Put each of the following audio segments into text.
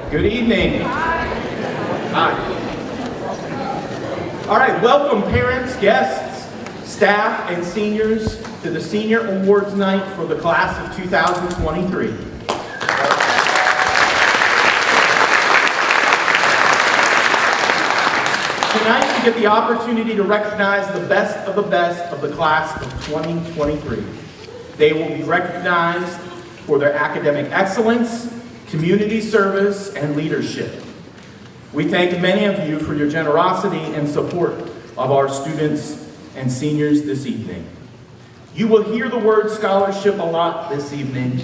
Good evening. Hi. All right, welcome parents, guests, staff, and seniors to the Senior Awards Night for the class of 2023. Tonight, you get the opportunity to recognize the best of the class of 2023. They will be recognized for their academic excellence, community service, and leadership. We thank many of you for your generosity and support of our students and seniors this evening. You will hear the word scholarship a lot this evening,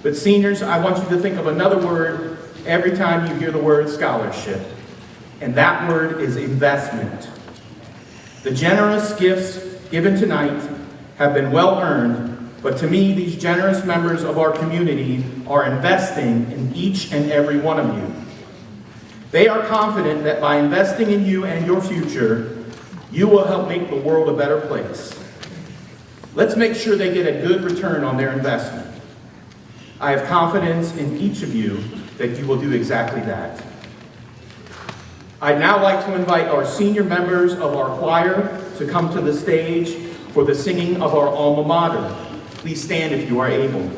but seniors, I want you to think of another word every time you hear the word scholarship, and that word is investment. The generous gifts given tonight have been well earned, but to me, these generous members of our community are investing in each and every one of you. They are confident that by investing in you and your future, you will help make the world a better place. Let's make sure they get a good return on their investment. I have confidence in each of you that you will do exactly that. I'd now like to invite our senior members of our choir to come to the stage for the singing of our alma mater. Please stand if you are able.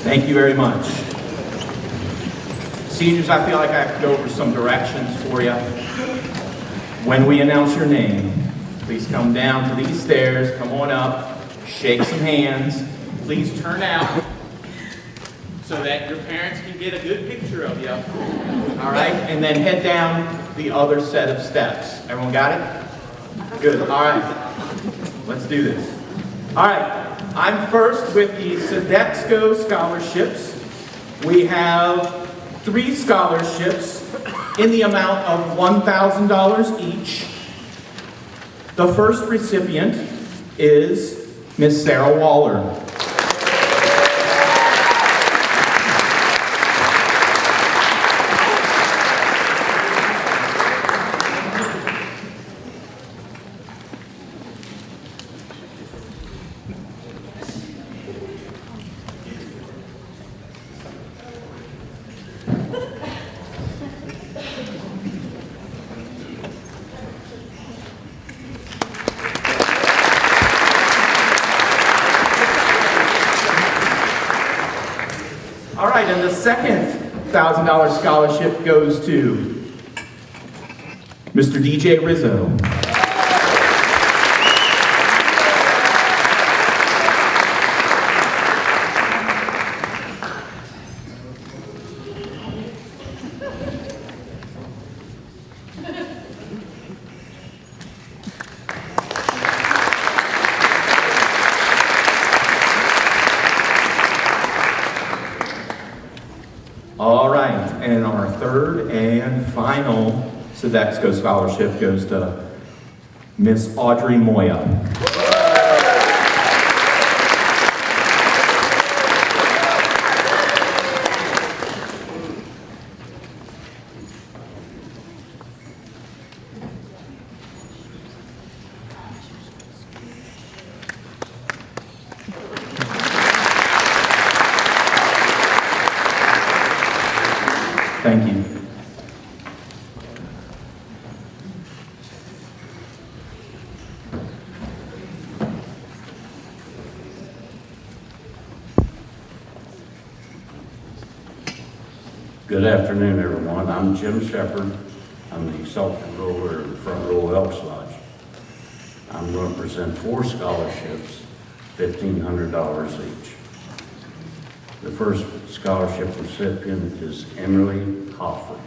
Thank you very much. Seniors, I feel like I have to go over some directions for you. When we announce your name, please come down to these stairs, come on up, shake some hands. Please turn out so that your parents can get a good picture of you. All right, and then head down the other set of steps. Everyone got it? Good, all right. Let's do this. All right. I'm first with the Sodexo scholarships. We have 3 scholarships in the amount of $1,000 each. The first recipient is Miss Sarah Waller. All right, and the second $1,000 scholarship goes to Mr. DJ Rizzo. All right, and our third and final Sodexo scholarship goes to Miss Audrey Moya. Thank you. Good afternoon, everyone. I'm Jim Shepard. I'm the exalted ruler of the Front Row Elks Lodge. I'm going to present 4 scholarships, $1,500 each. The first scholarship recipient is Emily Hoffman.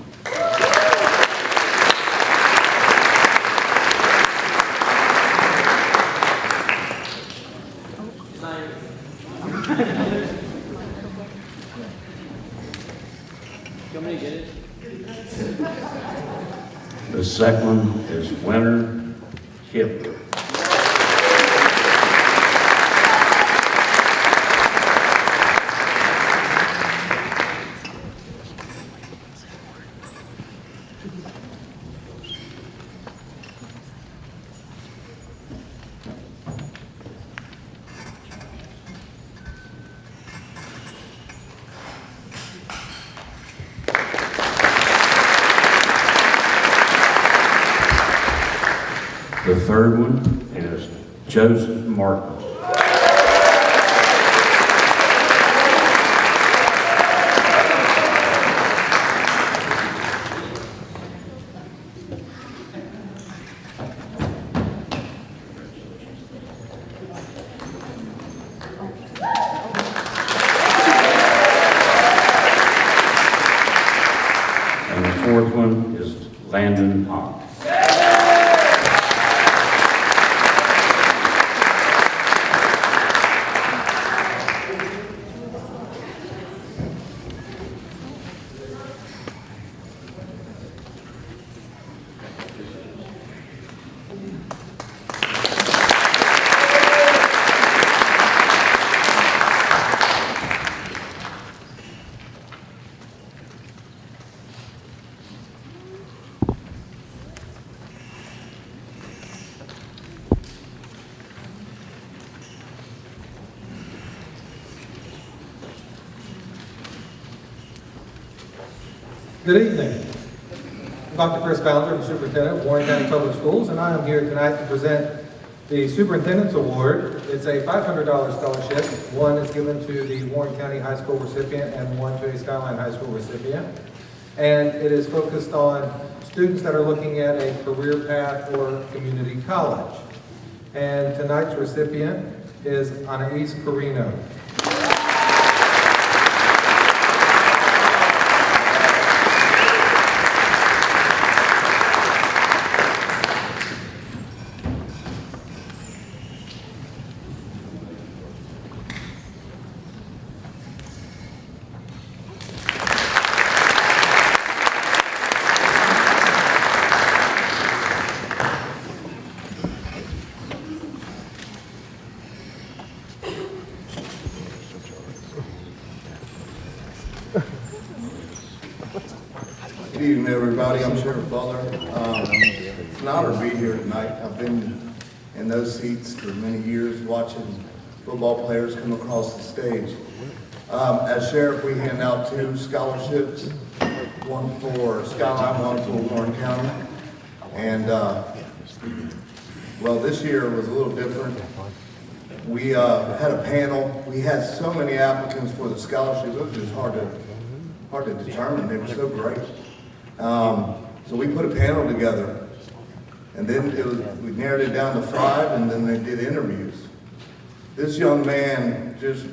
The second one is Winter Kipler. The third one is Joseph Martin. And the fourth one is Landon Pond. Good evening. I'm Dr. Chris Ballinger, I'm Superintendent of Warren County Public Schools, and I am here tonight to present the Superintendent's Award. It's a $500 scholarship. One is given to the Warren County High School recipient and one to a Skyline High School recipient. And it is focused on students that are looking at a career path or community college. And tonight's recipient is Anais Carino. Good evening, everybody. I'm Sheriff Butler. It's an honor to be here tonight. I've been in those seats for many years watching football players come across the stage. As sheriff, we hand out 2 scholarships, one for Skyline, one for Warren County. And, well, this year was a little different. We had a panel. We had so many applicants for the scholarship. It was just hard to determine. They were so great. So we put a panel together, and then we narrowed it down to 5, and then they did interviews. This young man just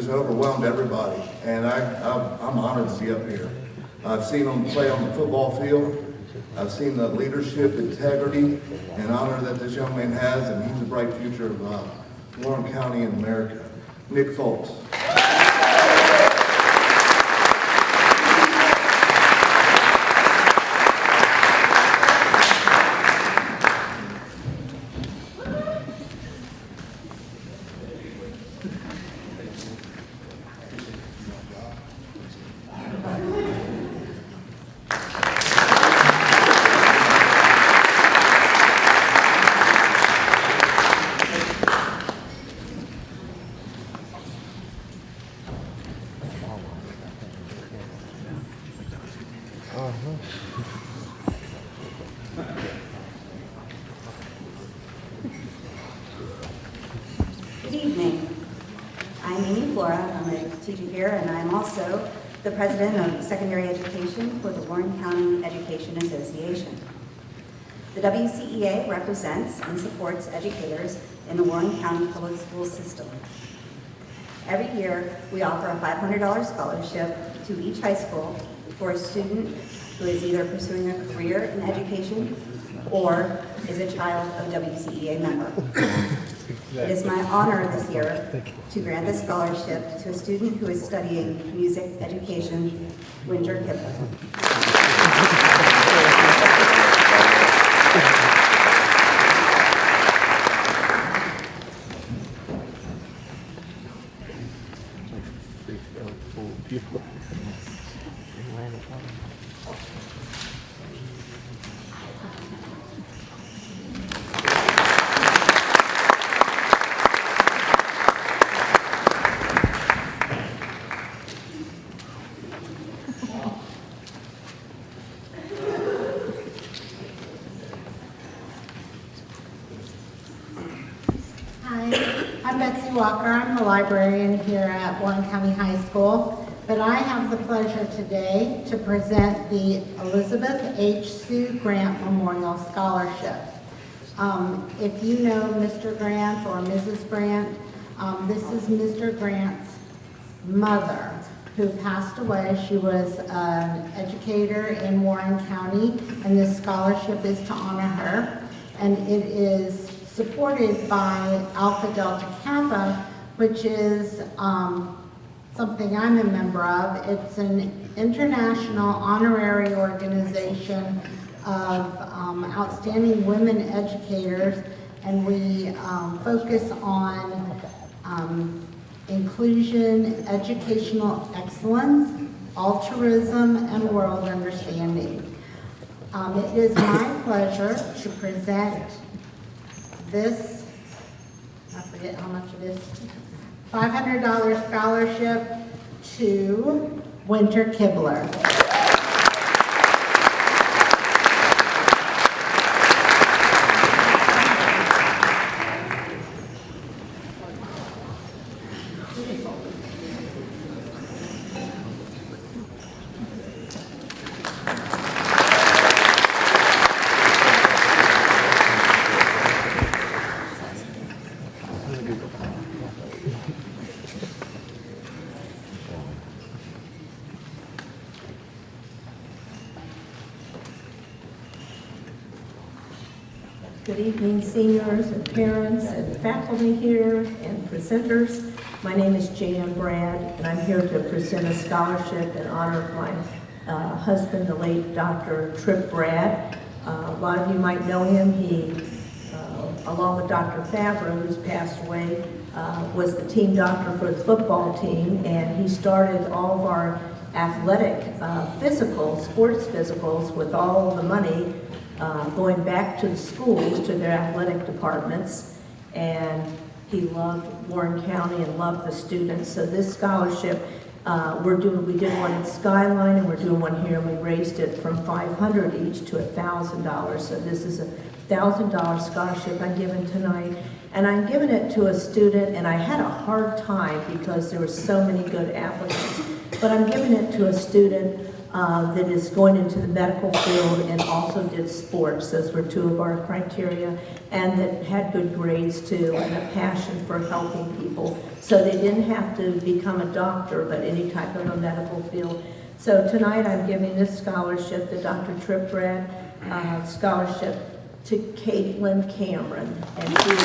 overwhelmed everybody, and I'm honored to be up here. I've seen him play on the football field. I've seen the leadership, integrity, and honor that this young man has, and he's a bright future of Warren County and America. Nick Foltz. Good evening. I'm Amy Flora. I'm a teacher here, and I'm also the president of secondary education for the Warren County Education Association. The WCEA represents and supports educators in the Warren County Public School system. Every year, we offer a $500 scholarship to each high school for a student who is either pursuing a career in education or is a child of a WCEA member. It is my honor this year to grant this scholarship to a student who is studying music education, Winter Kibler. Hi, I'm Betsy Walker. I'm the librarian here at Warren County High School. But I have the pleasure today to present the Elizabeth H. Sue Grant Memorial Scholarship. If you know Mr. Grant or Mrs. Grant, this is Mr. Grant's mother who passed away. She was an educator in Warren County, and this scholarship is to honor her. And it is supported by Alpha Delta Kappa, which is something I'm a member of. It's an international honorary organization of outstanding women educators, and we focus on inclusion, educational excellence, altruism, and world understanding. It is my pleasure to present this, I forget how much it is, $500 scholarship to Winter Kibler. Good evening, seniors and parents and faculty here and presenters. My name is Jan Brad, and I'm here to present a scholarship in honor of my husband, the late Dr. Tripp Brad. A lot of you might know him. He, along with Dr. Favreau, who's passed away, was the team doctor for the football team, and he started all of our athletic physicals, sports physicals, with all the money going back to the schools, to their athletic departments, and he loved Warren County and loved the students. So this scholarship, we did one in Skyline, and we're doing one here, and we raised it from $500 each to $1,000. So this is a $1,000 scholarship I'm giving tonight, and I'm giving it to a student, and I had a hard time because there were so many good applicants, but I'm giving it to a student that is going into the medical field and also did sports. Those were two of our criteria, and that had good grades too, and a passion for helping people. So they didn't have to become a doctor, but any type of a medical field. So tonight I'm giving this scholarship, the Dr. Tripp Brad scholarship, to Caitlin Cameron, and she will be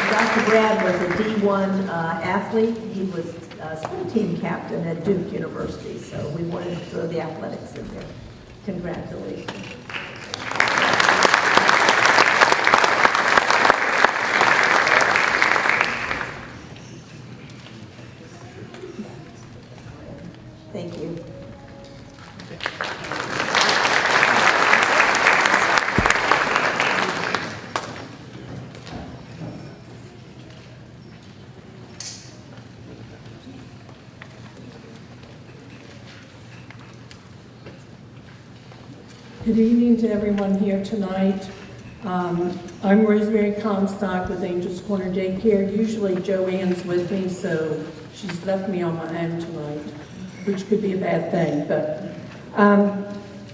Dr. Brad was a D1 athlete. He was school team captain at Duke University, so we wanted to throw the athletics in there. Congratulations. Thank you. Good evening to everyone here tonight. I'm Rosemary Comstock with Angels Corner Daycare. Usually Joanne's with me, so she's left me on my own tonight, which could be a bad thing. But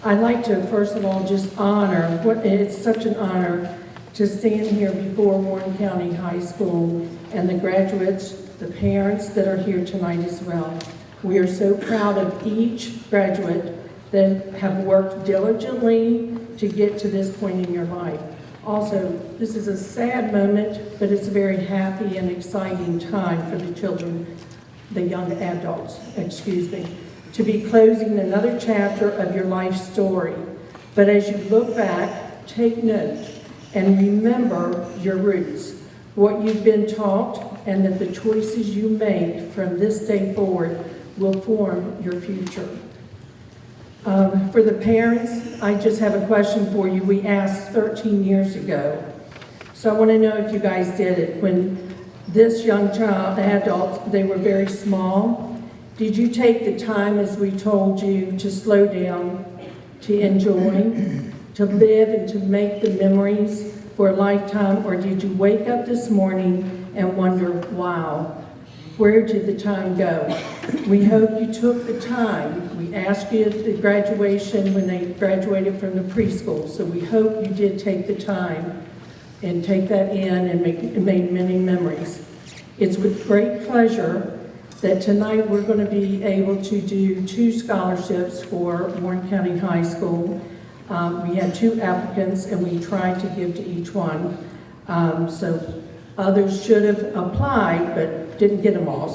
I'd like to, first of all, just honor, it's such an honor to stand here before Warren County High School and the graduates, the parents that are here tonight as well. We are so proud of each graduate that have worked diligently to get to this point in your life. Also, this is a sad moment, but it's a very happy and exciting time for the children, the young adults, to be closing another chapter of your life story. But as you look back, take note and remember your roots, what you've been taught, and that the choices you make from this day forward will form your future. For the parents, I just have a question for you. We asked 13 years ago, so I want to know if you guys did it. When this young child, adults, they were very small, did you take the time, as we told you, to slow down, to enjoy, to live and to make the memories for a lifetime? Or did you wake up this morning and wonder, wow, where did the time go? We hope you took the time. We asked you at the graduation when they graduated from the preschool, so we hope you did take the time and take that in and made many memories. It's with great pleasure that tonight we're going to be able to do 2 scholarships for Warren County High School. We had 2 applicants and we tried to give to each one. So others should have applied but didn't get them all.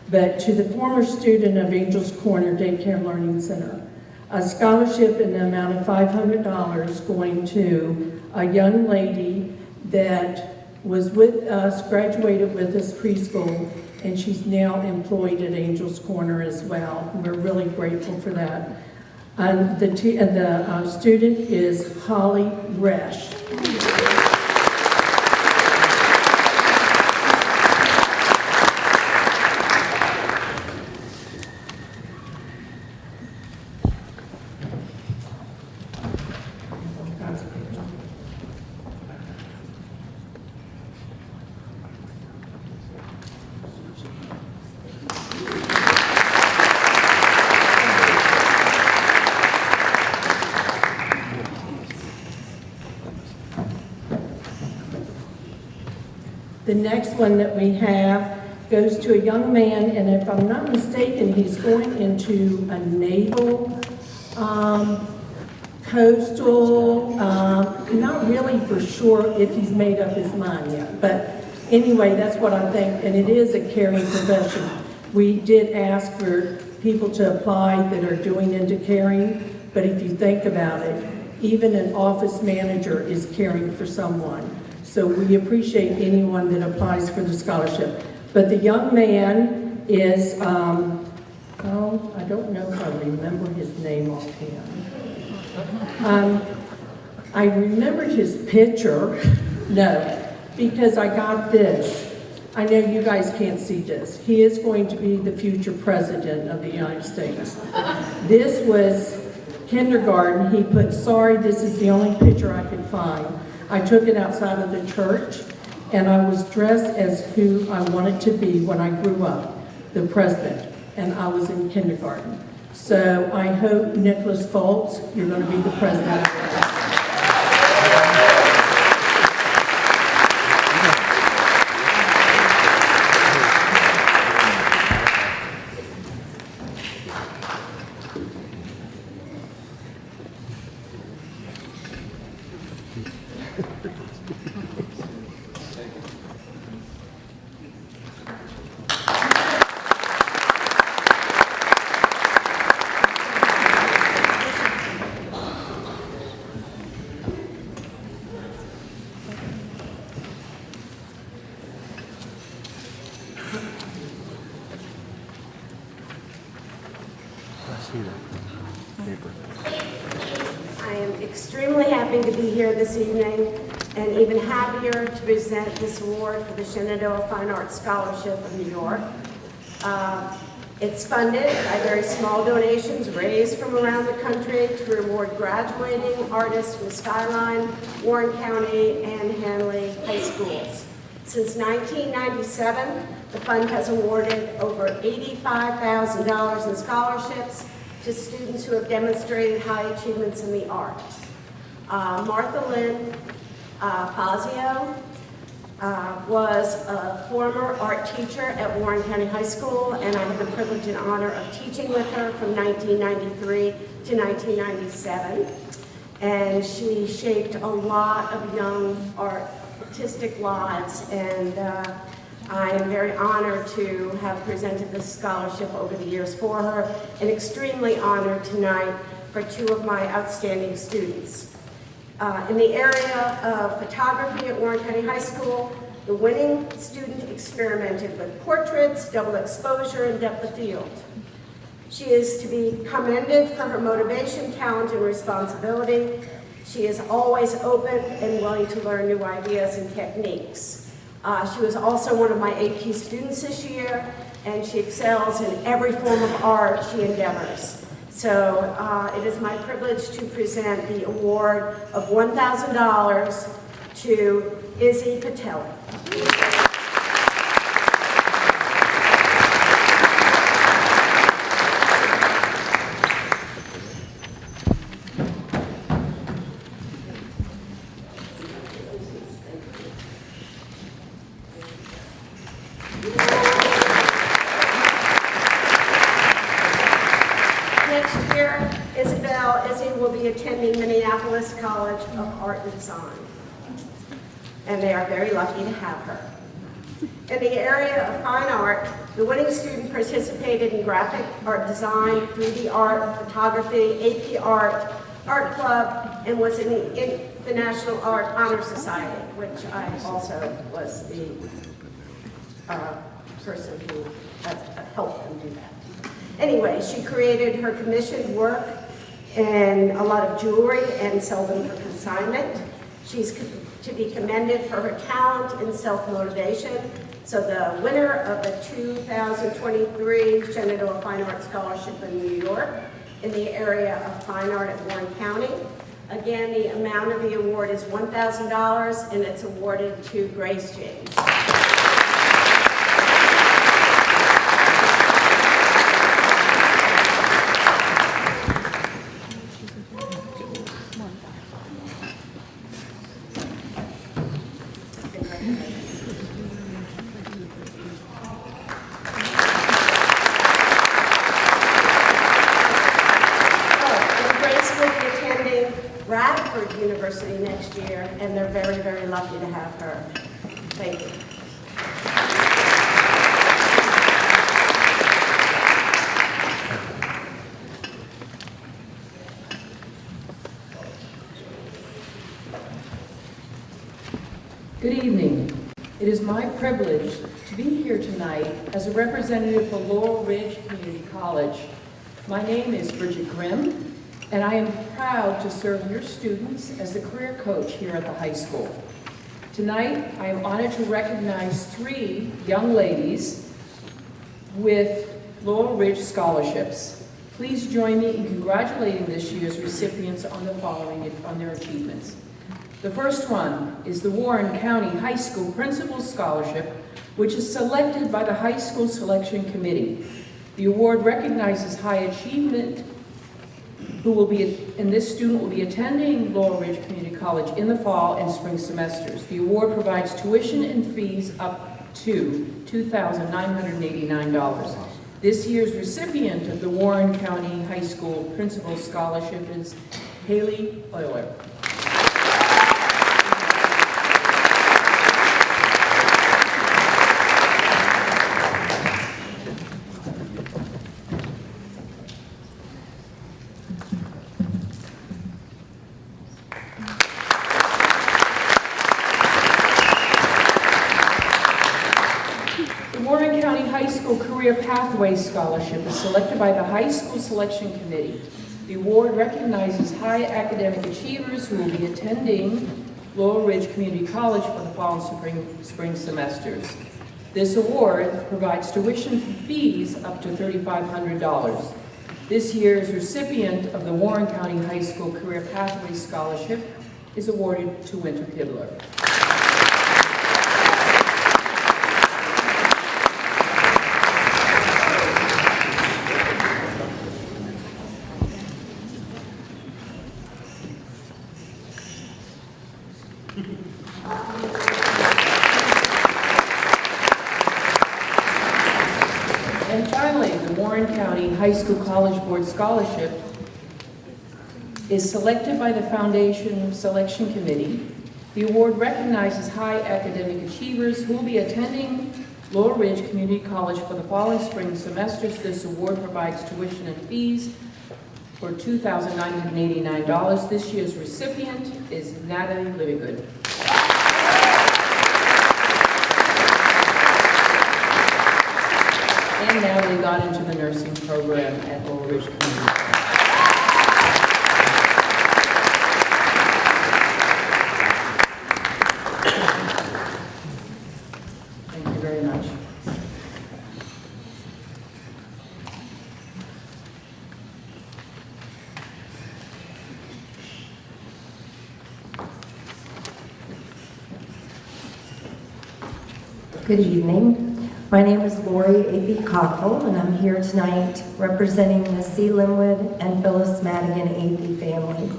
But to the former student of Angels Corner Daycare Learning Center, a scholarship in the amount of $500 going to a young lady that was with us, graduated with us preschool, and she's now employed at Angels Corner as well. We're really grateful for that. And the student is Holly Resch. The next one that we have goes to a young man, and if I'm not mistaken, he's going into a naval, coastal, not really for sure if he's made up his mind yet. But anyway, that's what I think, and it is a caring profession. We did ask for people to apply that are doing into caring, but if you think about it, even an office manager is caring for someone. So we appreciate anyone that applies for the scholarship. But the young man is, I don't know if I remember his name offhand. I remembered his picture, no, because I got this. I know you guys can't see this. He is going to be the future president of the United States. This was kindergarten. He put, sorry, this is the only picture I could find. I took it outside of the church, and I was dressed as who I wanted to be when I grew up, the president, and I was in kindergarten. So I hope, Nicholas Foltz, you're going to be the president. I am extremely happy to be here this evening and even happier to present this award for the Shenandoah Fine Arts Scholarship of New York. It's funded by very small donations raised from around the country to reward graduating artists from Skyline, Warren County, and Hanley High Schools. Since 1997, the fund has awarded over $85,000 in scholarships to students who have demonstrated high achievements in the arts. Martha Lynn Fazio was a former art teacher at Warren County High School, and I had the privilege and honor of teaching with her from 1993 to 1997. And she shaped a lot of young artistic lives, and I am very honored to have presented this scholarship over the years for her, and extremely honored tonight for two of my outstanding students. In the area of photography at Warren County High School, the winning student experimented with portraits, double exposure, and depth of field. She is to be commended for her motivation, talent, and responsibility. She is always open and willing to learn new ideas and techniques. She was also one of my AP students this year, and she excels in every form of art she endeavors. So it is my privilege to present the award of $1,000 to Izzy Patel. Next year, Izzy will be attending Minneapolis College of Art and Design, and they are very lucky to have her. In the area of fine art, the winning student participated in graphic art design, 3D art, photography, AP art, art club, and was in the National Art Honor Society, which I also was the person who helped them do that. Anyway, she created her commissioned work and a lot of jewelry and sell them for consignment. She's to be commended for her talent and self-motivation. So the winner of the 2023 Shenandoah Fine Arts Scholarship in New York in the area of fine art at Warren County. Again, the amount of the award is $1,000, and it's awarded to Grace James. University next year, and they're very, very lucky to have her. Thank you. Good evening. It is my privilege to be here tonight as a representative for Laurel Ridge Community College. My name is Bridget Grimm, and I am proud to serve your students as the career coach here at the high school. Tonight, I am honored to recognize 3 young ladies with Laurel Ridge scholarships. Please join me in congratulating this year's recipients on their achievements. The first one is the Warren County High School Principal Scholarship, which is selected by the High School Selection Committee. The award recognizes high achievement and this student will be attending Laurel Ridge Community College in the fall and spring semesters. The award provides tuition and fees up to $2,989. This year's recipient of the Warren County High School Principal Scholarship is Haley Euler. Career Pathway Scholarship is selected by the High School Selection Committee. The award recognizes high academic achievers who will be attending Laurel Ridge Community College for the fall and spring semesters. This award provides tuition fees up to $3,500. This year's recipient of the Warren County High School Career Pathway Scholarship is awarded to Winter Kibler. And finally, the Warren County High School College Board Scholarship is selected by the Foundation Selection Committee. The award recognizes high academic achievers who will be attending Laurel Ridge Community College for the fall and spring semesters. This award provides tuition and fees for $2,989. This year's recipient is Natalie Livigood. And Natalie got into the nursing program at Laurel Ridge Community College. Thank you very much. Good evening. My name is Lori A.B. Cockrell, and I'm here tonight representing the C. Linwood and Phyllis Madigan A.B. family.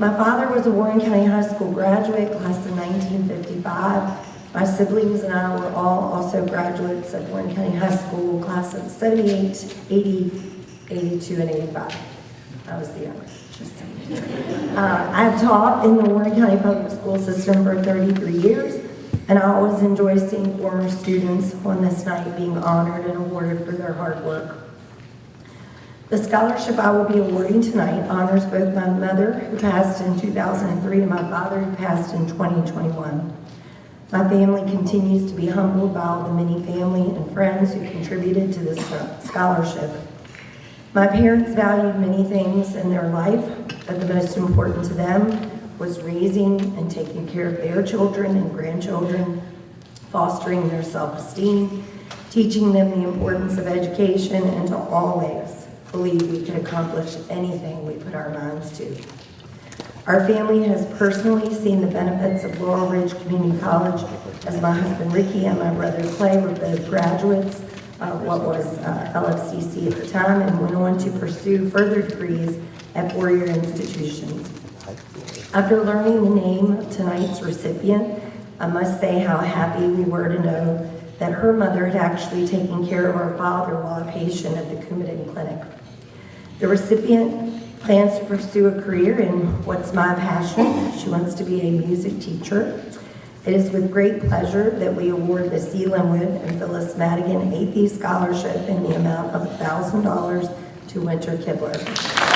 My father was a Warren County High School graduate, class of 1955. My siblings and I were all also graduates of Warren County High School, class of 78, 80, 82, and 85. I was the youngest, just saying. I've taught in the Warren County Public School System for 33 years. And I always enjoy seeing former students on this night being honored and awarded for their hard work. The scholarship I will be awarding tonight honors both my mother, who passed in 2003, and my father, who passed in 2021. My family continues to be humbled by all the many family and friends who contributed to this scholarship. My parents valued many things in their life, but the most important to them was raising and taking care of their children and grandchildren, fostering their self-esteem, teaching them the importance of education, and to always believe we could accomplish anything we put our minds to. Our family has personally seen the benefits of Laurel Ridge Community College, as my husband Ricky and my brother Clay were both graduates of what was LFCC at the time, and went on to pursue further degrees at four-year institutions. After learning the name of tonight's recipient, I must say how happy we were to know that her mother had actually taken care of our father while a patient at the Coumadin Clinic. The recipient plans to pursue a career in what's my passion. She wants to be a music teacher. It is with great pleasure that we award the C. Linwood and Phyllis Madigan AP Scholarship in the amount of $1,000 to Winter Kibler.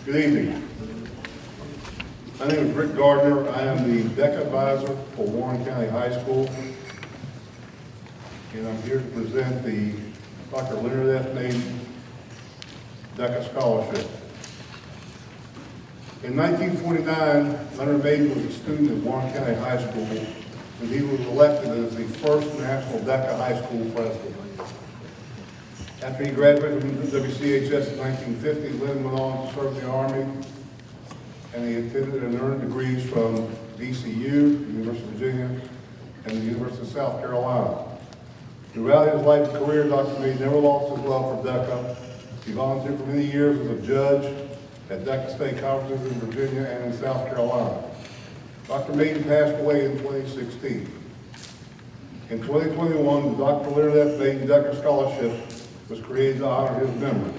Good evening. My name is Rick Gardner. I am the DECA advisor for Warren County High School. And I'm here to present the Dr. Leonard F. Naden DECA Scholarship. In 1949, Leonard Naden was a student at Warren County High School, and he was elected as the first national DECA high school president. After he graduated from WCHS in 1950, Lynn went on to serve the Army, and he attended and earned degrees from VCU, the University of Virginia, and the University of South Carolina. Throughout his life and career, Dr. Meade never lost his love for DECA. He volunteered for many years as a judge at DECA State Conferences in Virginia and in South Carolina. Dr. Maiden passed away in 2016. In 2021, the Dr. Leonard F. Maiden Decker Scholarship was created to honor his memory.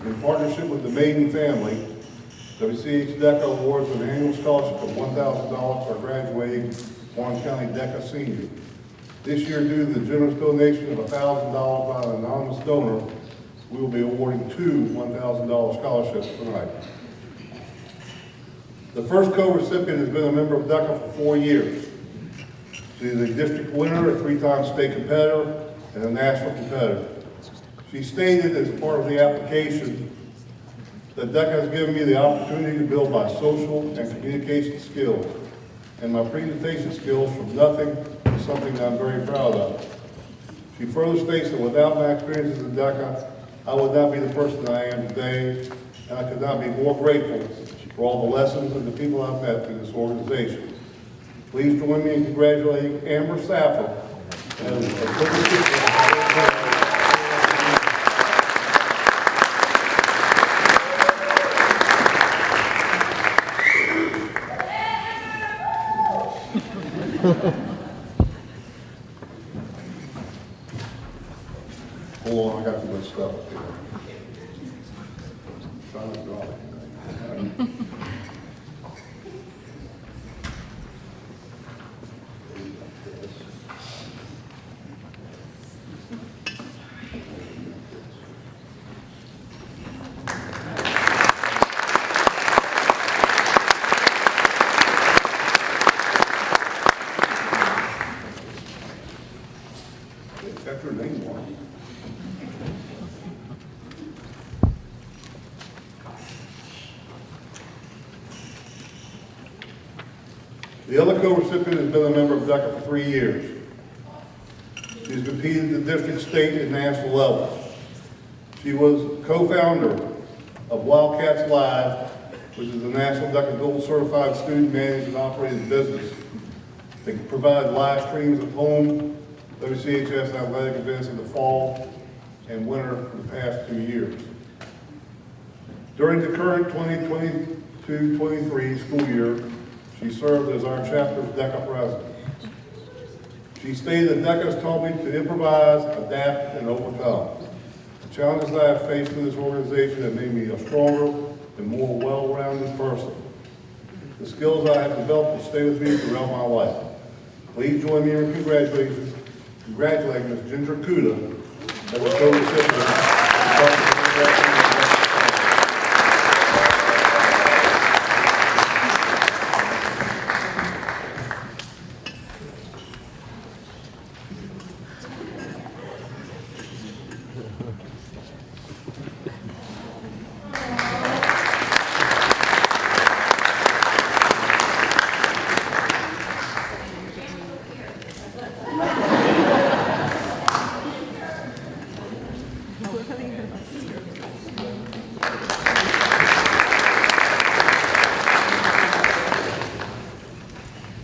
In partnership with the Maiden family, WCHS DECA awards an annual scholarship of $1,000 to our graduating Warren County DECA senior. This year, due to the generous donation of $1,000 by an anonymous donor, we will be awarding two $1,000 scholarships tonight. The first co-recipient has been a member of DECA for 4 years. She is a district winner, a 3-time state competitor, and a national competitor. She stated as part of the application that DECA has given me the opportunity to build my social and communication skills and my presentation skills from nothing to something that I'm very proud of. She further states that without my experiences in DECA, I would not be the person that I am today, and I could not be more grateful for all the lessons and the people I've met through this organization. Please join me in congratulating Amber Saffer as a co-recipient. Hold on, I got too much stuff up here. Trying to draw it. Got your name on it. The other co-recipient has been a member of DECA for 3 years. She has competed at the district, state, and national levels. She was co-founder of Wildcats Live, which is a national DECA Gold Certified student managed and operated business. They provide live streams of home WCHS athletic events in the fall and winter for the past 2 years. During the current 2022-23 school year, she served as our chapter's DECA president. She stated that DECA has taught me to improvise, adapt, and overcome. The challenges I have faced in this organization have made me a stronger and more well-rounded person. The skills I have developed will stay with me throughout my life. Please join me in congratulating Ms. Ginger Kuda as a co-recipient.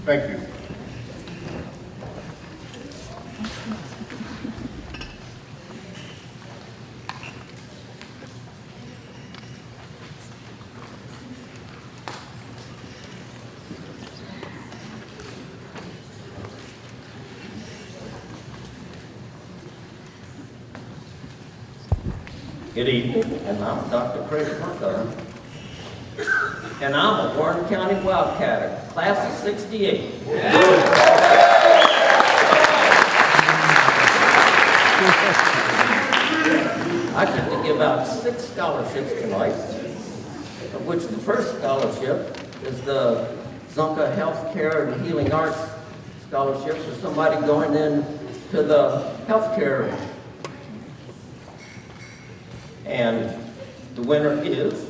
Thank you. Good evening, and I'm Dr. Craig Parker, and I'm a Warren County Wildcatter, class of '68. I get to give out 6 scholarships tonight, of which the first scholarship is the Zonka Healthcare and Healing Arts Scholarship for somebody going in to the healthcare. And the winner is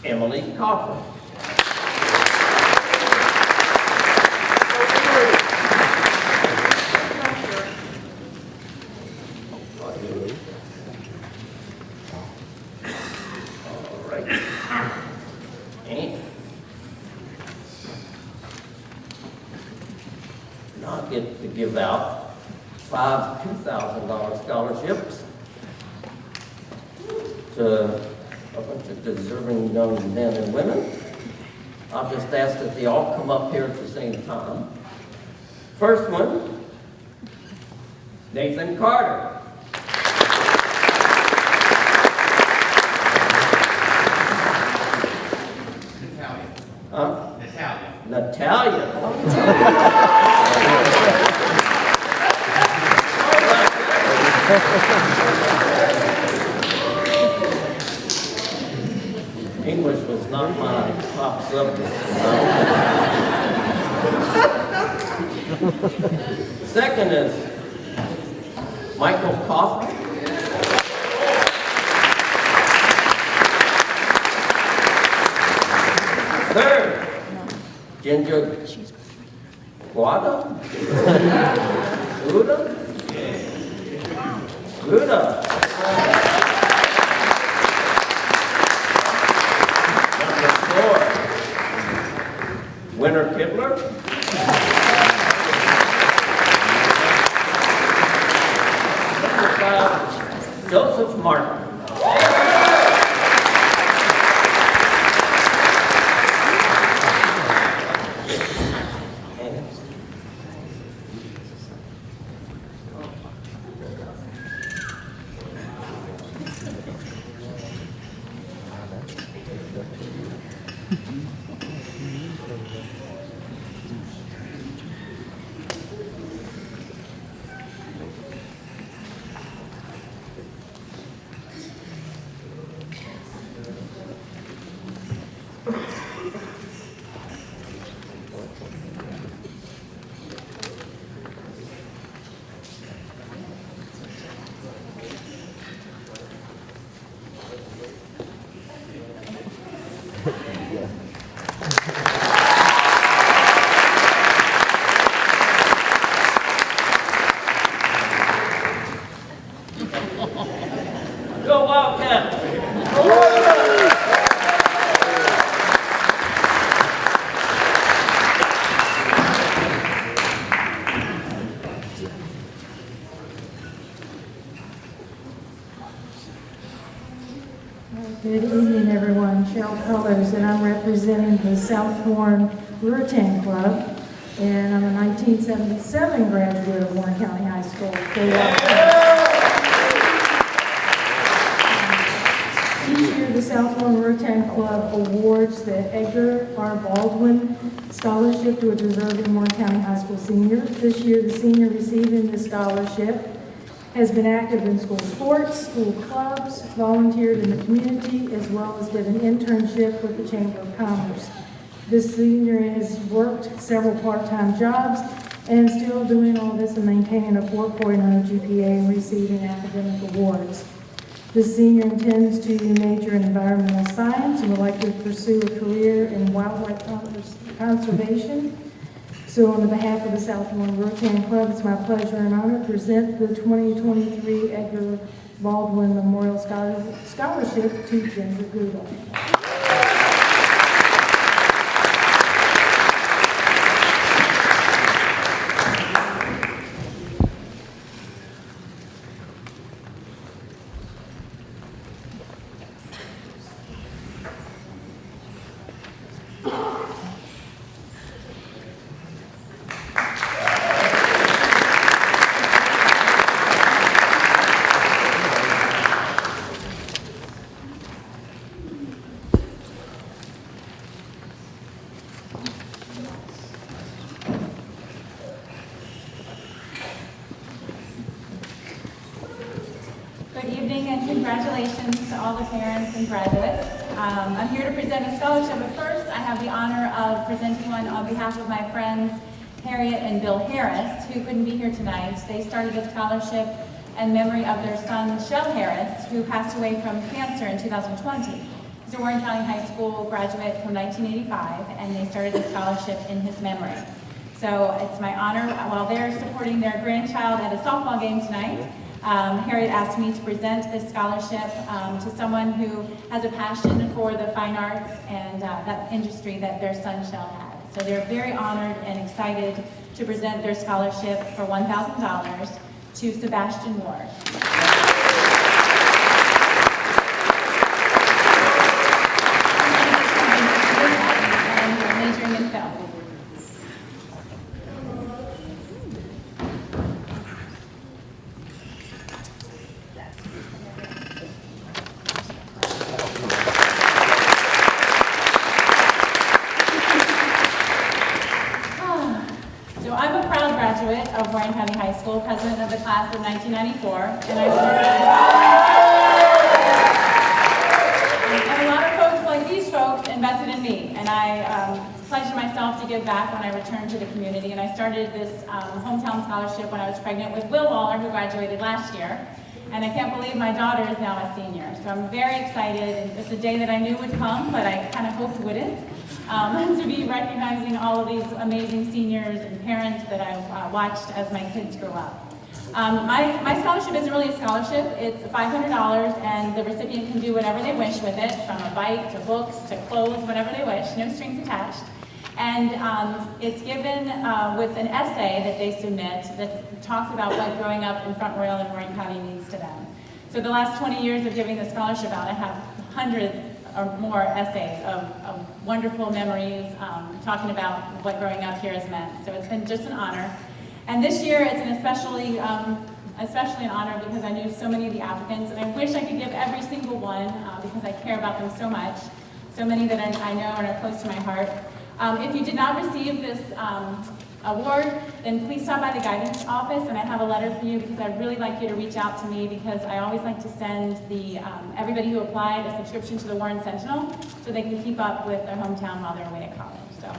Emily Coughlin. All right. And now I get to give out 5 $2,000 scholarships to a bunch of deserving young men and women. I'll just ask that they all come up here at the same time. First one, Nathan Carter. Natalia. English was not my top subject. Second is Michael Kaufman. Third, Ginger Guada? Guda? Guda. Number 4, Winter Kibler. Number 5, Joseph Martin. Go Wildcats! Good evening, everyone. Cheryl Colors, and I'm representing the South Warren Ruritan Club, and I'm a 1977 graduate of Warren County High School. Each year, the South Warren Ruritan Club awards the Edgar R. Baldwin Scholarship to a deserving Warren County High School senior. This year, the senior receiving the scholarship has been active in school sports, school clubs, volunteered in the community, as well as did an internship with the Chamber of Commerce. This senior has worked several part-time jobs and still doing all this and maintaining a 4.0 GPA and receiving academic awards. This senior intends to major in environmental science and would like to pursue a career in wildlife conservation. So on behalf of the South Warren Ruritan Club, it's my pleasure and honor to present the 2023 Edgar Baldwin Memorial Scholarship to Ginger Guda. Good evening and congratulations to all the parents and graduates. I'm here to present a scholarship, but first I have the honor of presenting one on behalf of my friends Harriet and Bill Harris, who couldn't be here tonight. They started a scholarship in memory of their son, Shell Harris, who passed away from cancer in 2020. He's a Warren County High School graduate from 1985, and they started a scholarship in his memory. So it's my honor, while they're supporting their grandchild at a softball game tonight, Harriet asked me to present this scholarship to someone who has a passion for the fine arts and that industry that their son Shell had. So they're very honored and excited to present their scholarship for $1,000 to Sebastian Ward. And graduate of Warren County High School, president of the class of 1994, and a lot of folks like these folks invested in me, and I pledged myself to give back when I returned to the community, and I started this hometown scholarship when I was pregnant with Will Waller, who graduated last year. And I can't believe my daughter is now a senior. So I'm very excited, and it's a day that I knew would come, but I kind of hoped wouldn't, to be recognizing all of these amazing seniors and parents that I watched as my kids grew up. My scholarship isn't really a scholarship. It's $500, and the recipient can do whatever they wish with it, from a bike to books to clothes, whatever they wish, no strings attached. And it's given with an essay that they submit that talks about what growing up in Front Royal and Warren County means to them. So the last 20 years of giving the scholarship out, I have hundreds or more essays of wonderful memories talking about what growing up here has meant. So it's been just an honor. And this year it's an especially an honor because I knew so many of the applicants, and I wish I could give every single one because I care about them so much. So many that I know and are close to my heart. If you did not receive this award, then please stop by the guidance office, and I have a letter for you because I'd really like you to reach out to me because I always like to send everybody who applied a subscription to the Warren Sentinel so they can keep up with their hometown while they're away at college. So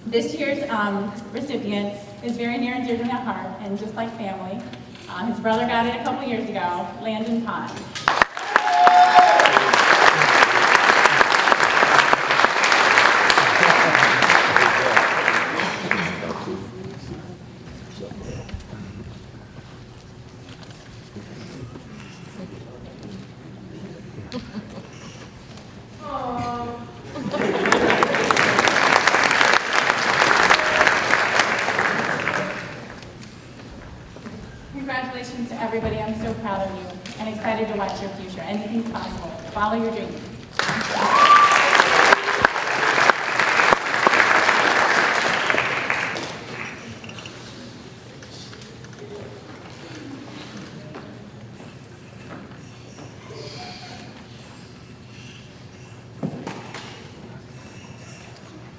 this year's recipient is very near and dear to my heart, and just like family. His brother got it a couple years ago, Landon Pond. Congratulations to everybody. I'm so proud of you and excited to watch your future. Anything's possible. Follow your dreams.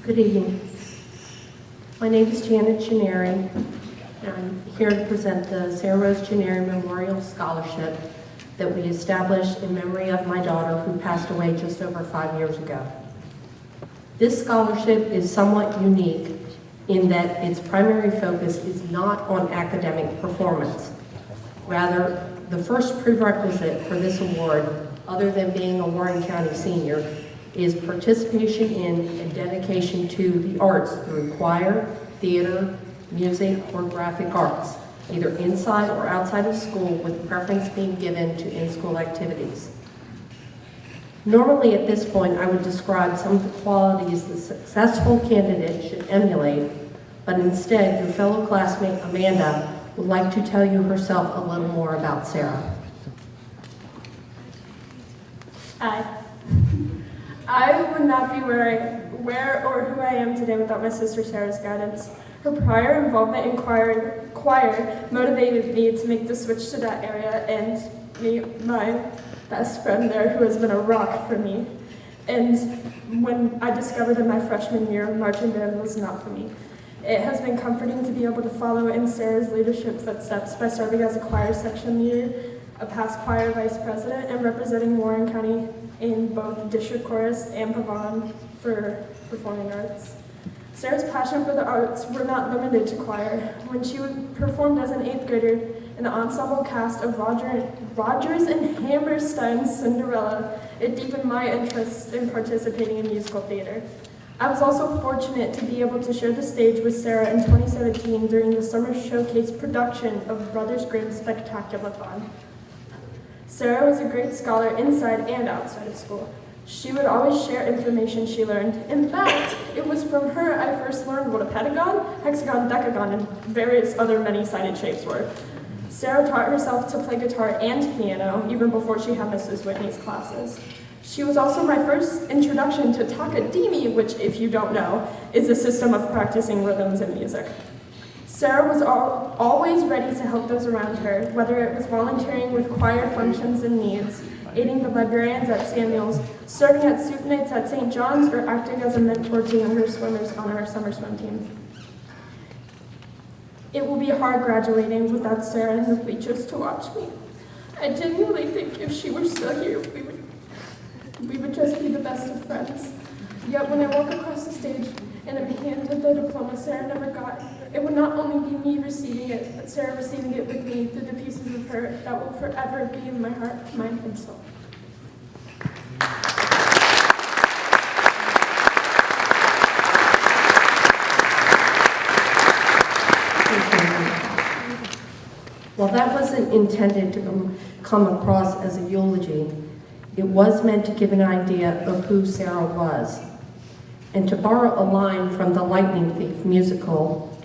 Good evening. My name is Janet Gennari. I'm here to present the Sarah Rose Gennari Memorial Scholarship that we established in memory of my daughter who passed away just over 5 years ago. This scholarship is somewhat unique in that its primary focus is not on academic performance. Rather, the first prerequisite for this award, other than being a Warren County senior, is participation in and dedication to the arts through choir, theater, music, or graphic arts, either inside or outside of school, with preference being given to in-school activities. Normally at this point, I would describe some of the qualities the successful candidate should emulate, but instead, your fellow classmate Amanda would like to tell you herself a little more about Sarah. I would not be where or who I am today without my sister Sarah's guidance. Her prior involvement in choir motivated me to make the switch to that area and meet my best friend there, who has been a rock for me. And when I discovered in my freshman year, marching band was not for me. It has been comforting to be able to follow in Sarah's leadership footsteps by serving as a choir section leader, a past choir vice president, and representing Warren County in both district chorus and pavane for performing arts. Sarah's passion for the arts were not limited to choir. When she performed as an 8th grader in the ensemble cast of Rodgers and Hammerstein's Cinderella, it deepened my interest in participating in musical theater. I was also fortunate to be able to share the stage with Sarah in 2017 during the summer showcase production of Brothers Grimm's Spectaculathon. Sarah was a great scholar inside and outside of school. She would always share information she learned. In fact, it was from her I first learned what a pentagon, hexagon, decagon, and various other many-sided shapes were. Sarah taught herself to play guitar and piano even before she had Mrs. Whitney's classes. She was also my first introduction to takadimi, which, if you don't know, is a system of practicing rhythms in music. Sarah was always ready to help those around her, whether it was volunteering with choir functions and needs, aiding the librarians at Samuel's, serving at soup nights at St. John's, or acting as a mentor to younger swimmers on our summer swim team. It will be hard graduating without Sarah in the bleachers to watch me. I genuinely think if she were still here, we would just be the best of friends. Yet when I walk across the stage and I'm handed the diploma Sarah never got, it would not only be me receiving it, but Sarah receiving it with me through the pieces of her that will forever be in my heart, mind, and soul. While that wasn't intended to come across as a eulogy, it was meant to give an idea of who Sarah was. And to borrow a line from the Lightning Thief musical,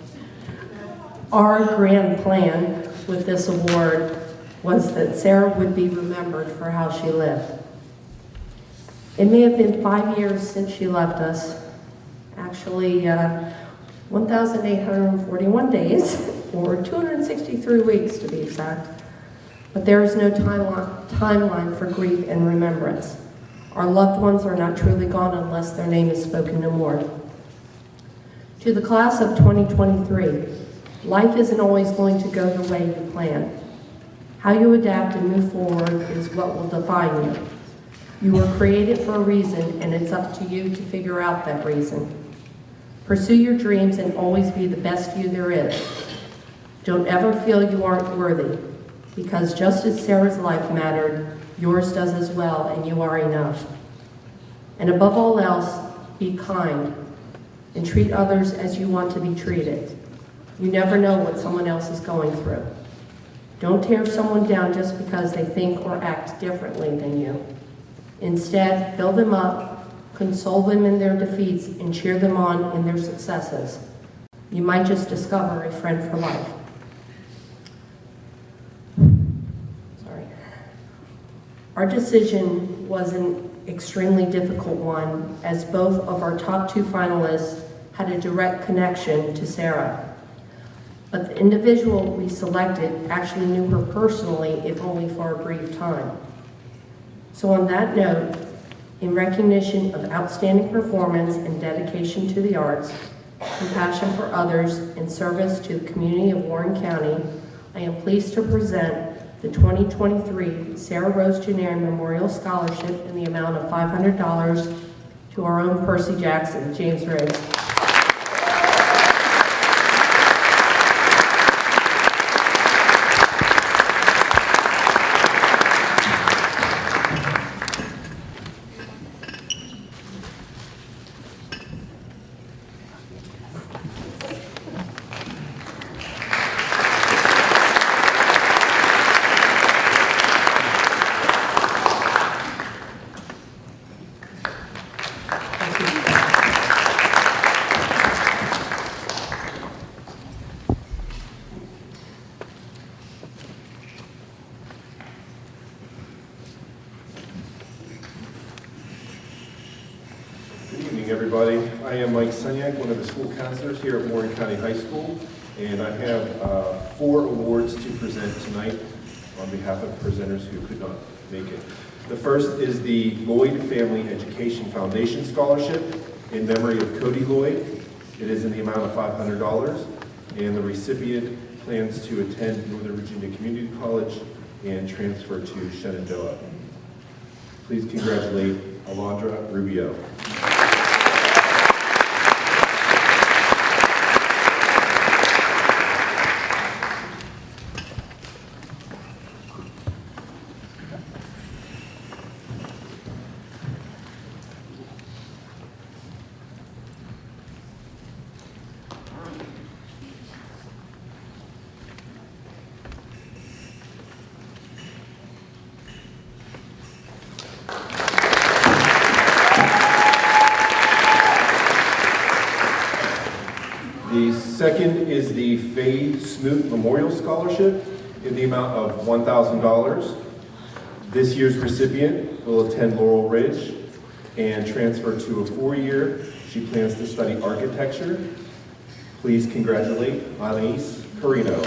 our grand plan with this award was that Sarah would be remembered for how she lived. It may have been 5 years since she left us, actually 1,841 days, or 263 weeks to be exact. But there is no timeline for grief and remembrance. Our loved ones are not truly gone unless their name is spoken no more. To the class of 2023, life isn't always going to go the way you plan. How you adapt and move forward is what will define you. You were created for a reason, and it's up to you to figure out that reason. Pursue your dreams and always be the best you there is. Don't ever feel you aren't worthy, because just as Sarah's life mattered, yours does as well, and you are enough. And above all else, be kind and treat others as you want to be treated. You never know what someone else is going through. Don't tear someone down just because they think or act differently than you. Instead, build them up, console them in their defeats, and cheer them on in their successes. You might just discover a friend for life. Our decision was an extremely difficult one, as both of our top two finalists had a direct connection to Sarah. But the individual we selected actually knew her personally, if only for a brief time. So on that note, in recognition of outstanding performance and dedication to the arts, compassion for others, and service to the community of Warren County, I am pleased to present the 2023 Sarah Rose Gennari Memorial Scholarship in the amount of $500 to our own Percy Jackson, James Rose. Everybody. I am Mike Sunyak, one of the school counselors here at Warren County High School, and I have 4 awards to present tonight on behalf of presenters who could not make it. The first is the Lloyd Family Education Foundation Scholarship in memory of Cody Lloyd. It is in the amount of $500, and the recipient plans to attend Northern Virginia Community College and transfer to Shenandoah. Please congratulate Alondra Rubio. The second is the Faye Smoot Memorial Scholarship in the amount of $1,000. This year's recipient will attend Laurel Ridge and transfer to a 4-year. She plans to study architecture. Please congratulate Anais Carino.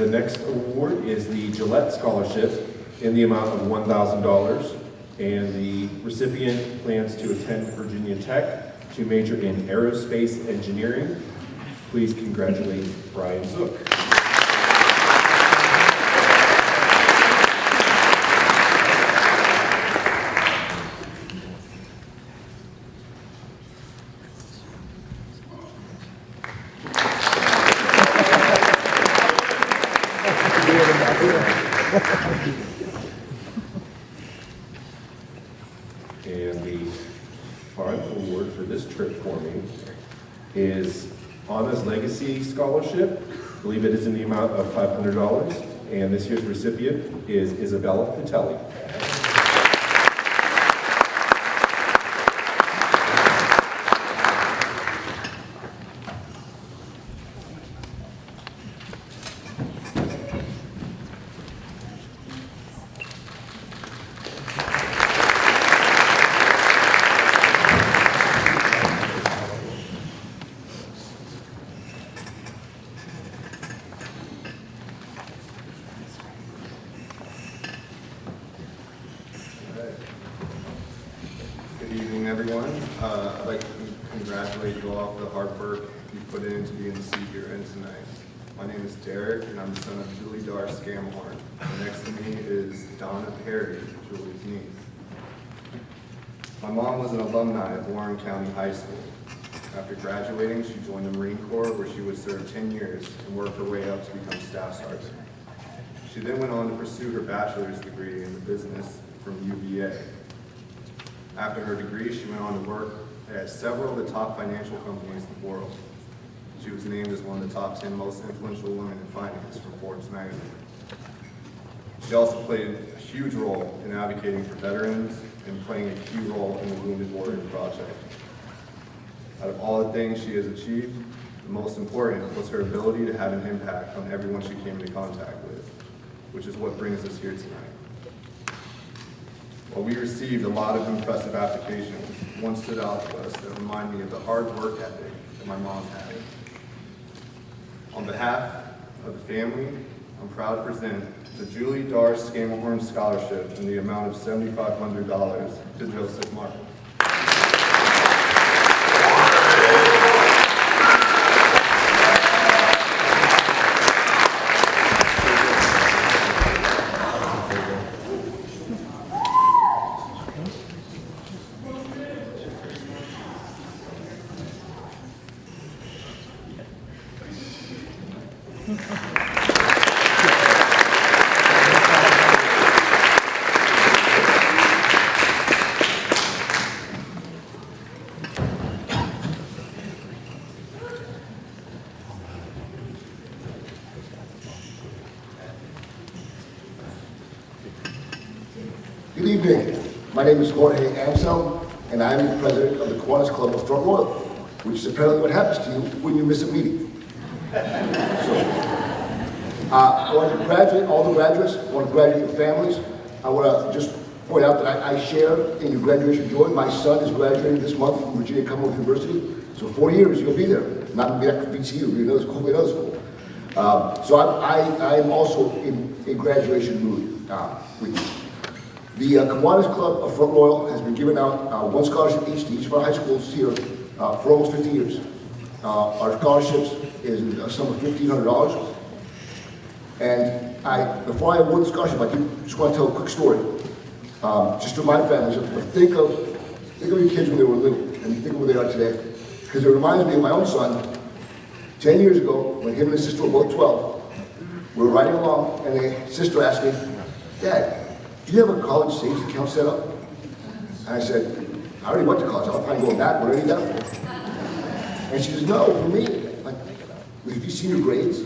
next award is the Gillette Scholarship in the amount of $1,000. And the recipient plans to attend Virginia Tech to major in aerospace engineering. Please congratulate Brian Zook. And the final award for this trip for me is Anna's Legacy Scholarship. I believe it is in the amount of $500. And this year's recipient is Isabella Patelli. Good evening, everyone. I'd like to congratulate you all for the hard work you put in to be in the seat you're in tonight. My name is Derek, and I'm the son of Julie Dar Scamhorn. Next to me is Donna Perry, Julie's niece. My mom was an alumni of Warren County High School. After graduating, she joined the Marine Corps, where she would serve 10 years and work her way up to become staff sergeant. She then went on to pursue her bachelor's degree in business from UVA. After her degree, she went on to work at several of the top financial companies in the world. She was named as one of the top 10 most influential women in finance from Forbes magazine. She also played a huge role in advocating for veterans and playing a key role in the Wounded Warrior Project. Out of all the things she has achieved, the most important was her ability to have an impact on everyone she came into contact with, which is what brings us here tonight. While we received a lot of impressive applications, one stood out to us that reminded me of the hard work ethic that my mom had. On behalf of the family, I'm proud to present the Julie Dar Scamhorn Scholarship in the amount of $7,500 to Joseph Martin. Good evening. My name is Jorge Anselm, and I am the president of the Kiwanis Club of Front Royal, which is apparently what happens to you when you miss a meeting. I want to congratulate all the graduates. I want to congratulate your families. I want to just point out that I share in your graduation joy. My son is graduating this month from Virginia Commonwealth University. So 4 years, you'll be there. Not back to VCU, you'll be in another school. So I am also in a graduation mood with you. The Kiwanis Club of Front Royal has been giving out one scholarship each to each of our high schools here for almost 50 years. Our scholarships is a sum of $1,500. And before I award the scholarship, I just want to tell a quick story. Just to remind families, think of your kids when they were little, and think of where they are today. Because it reminds me of my own son, 10 years ago, when him and his sister were both 12. We were riding along, and his sister asked me, "Dad, do you have a college savings account set up?" And I said, "I already went to college. I'll probably go back. What do I need that for?" And she says, "No, for me. Like, have you seen your grades?"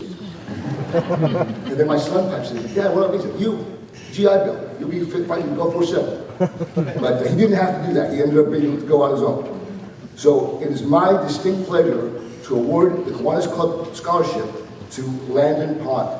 And then my son pipes in, "Dad, what up?" He said, "You, GI Bill. You'll be fit, fighting, go 4-7. But he didn't have to do that. He ended up being able to go on his own. So it is my distinct pleasure to award the Kiwanis Club Scholarship to Landon Pond.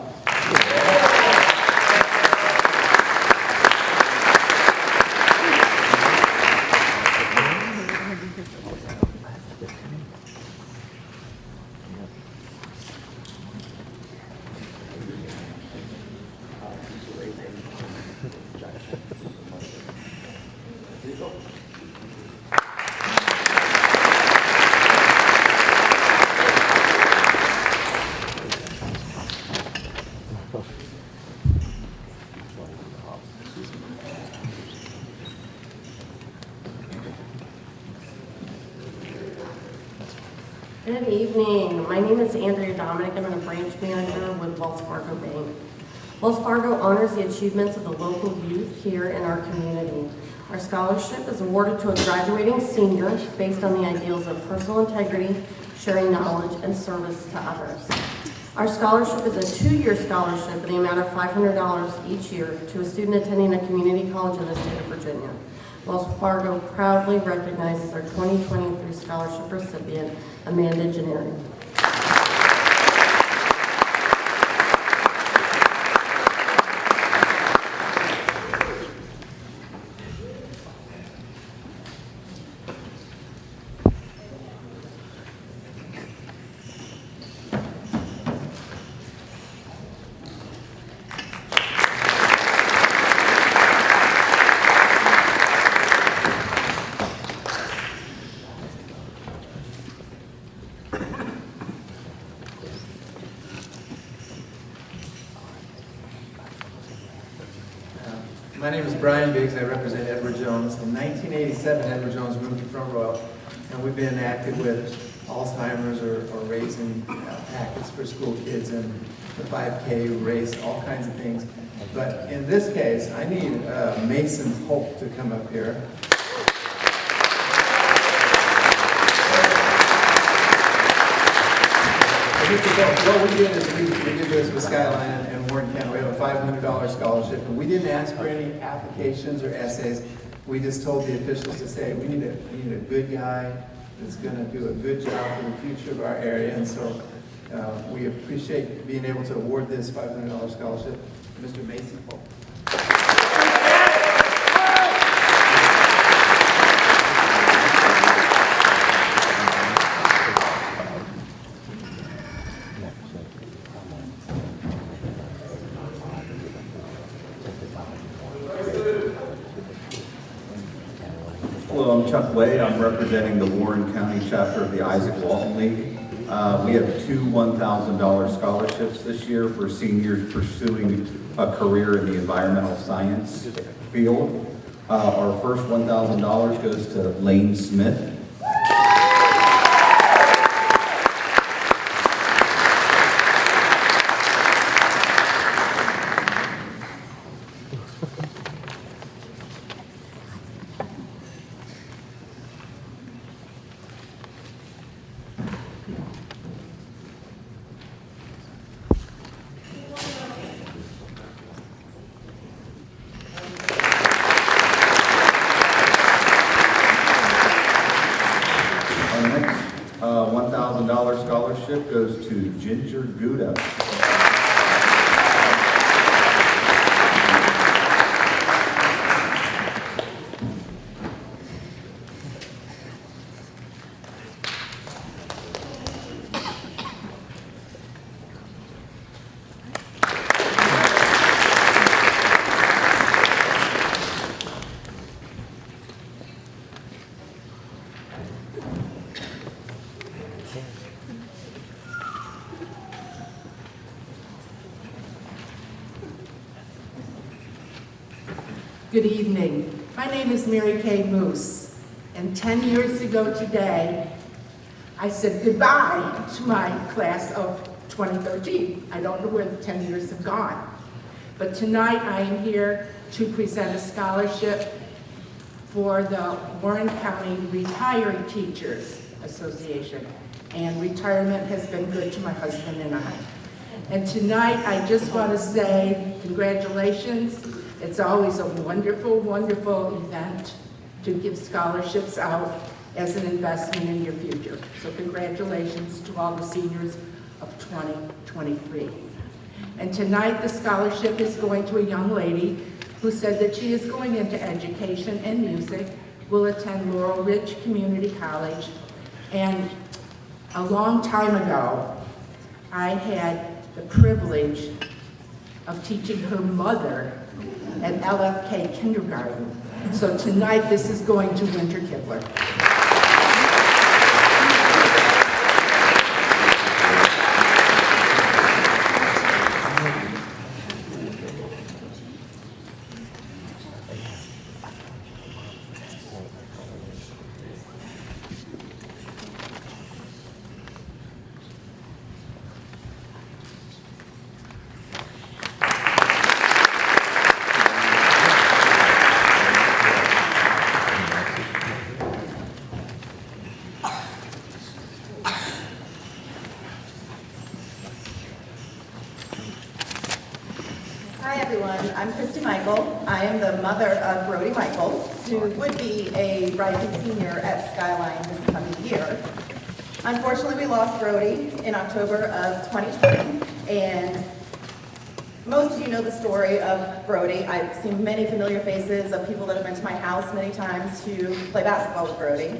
Good evening. My name is Andrea Dominic. I'm a branch manager with Wells Fargo Bank. Wells Fargo honors the achievements of the local youth here in our community. Our scholarship is awarded to a graduating senior based on the ideals of personal integrity, sharing knowledge, and service to others. Our scholarship is a 2-year scholarship in the amount of $500 each year to a student attending a community college in the state of Virginia. Wells Fargo proudly recognizes our 2023 scholarship recipient, Amanda Gennari. My name is Brian Biggs. I represent Edward Jones. In 1987, Edward Jones moved to Front Royal, and we've been active with Alzheimer's or raising packets for school kids and the 5K race, all kinds of things. But in this case, I need Mason Hope to come up here. What we did is we did this with Skyline and Warren County. We have a $500 scholarship, and we didn't ask for any applications or essays. We just told the officials to say, we need a good guy that's going to do a good job for the future of our area. And so we appreciate being able to award this $500 scholarship to Mr. Mason Hope. Hello, I'm Chuck Way. I'm representing the Warren County chapter of the Isaac Walton League. We have 2 $1,000 scholarships this year for seniors pursuing a career in the environmental science field. Our first $1,000 goes to Lane Smith. $1,000 scholarship goes to Ginger Gouda. Good evening. My name is Mary Kay Moose, and 10 years ago today, I said goodbye to my class of 2013. I don't know where the 10 years have gone. But tonight I am here to present a scholarship for the Warren County Retired Teachers Association. And retirement has been good to my husband and I. And tonight I just want to say congratulations. It's always a wonderful, wonderful event to give scholarships out as an investment in your future. So congratulations to all the seniors of 2023. And tonight the scholarship is going to a young lady who said that she is going into education and music, will attend Laurel Ridge Community College. And a long time ago, I had the privilege of teaching her mother at LFK Kindergarten. So tonight, this is going to Winter Kibler. the mother of Brody Michael, who would be a rising senior at Skyline this coming year. Unfortunately, we lost Brody in October of 2020, and most of you know the story of Brody. I've seen many familiar faces of people that have been to my house many times to play basketball with Brody.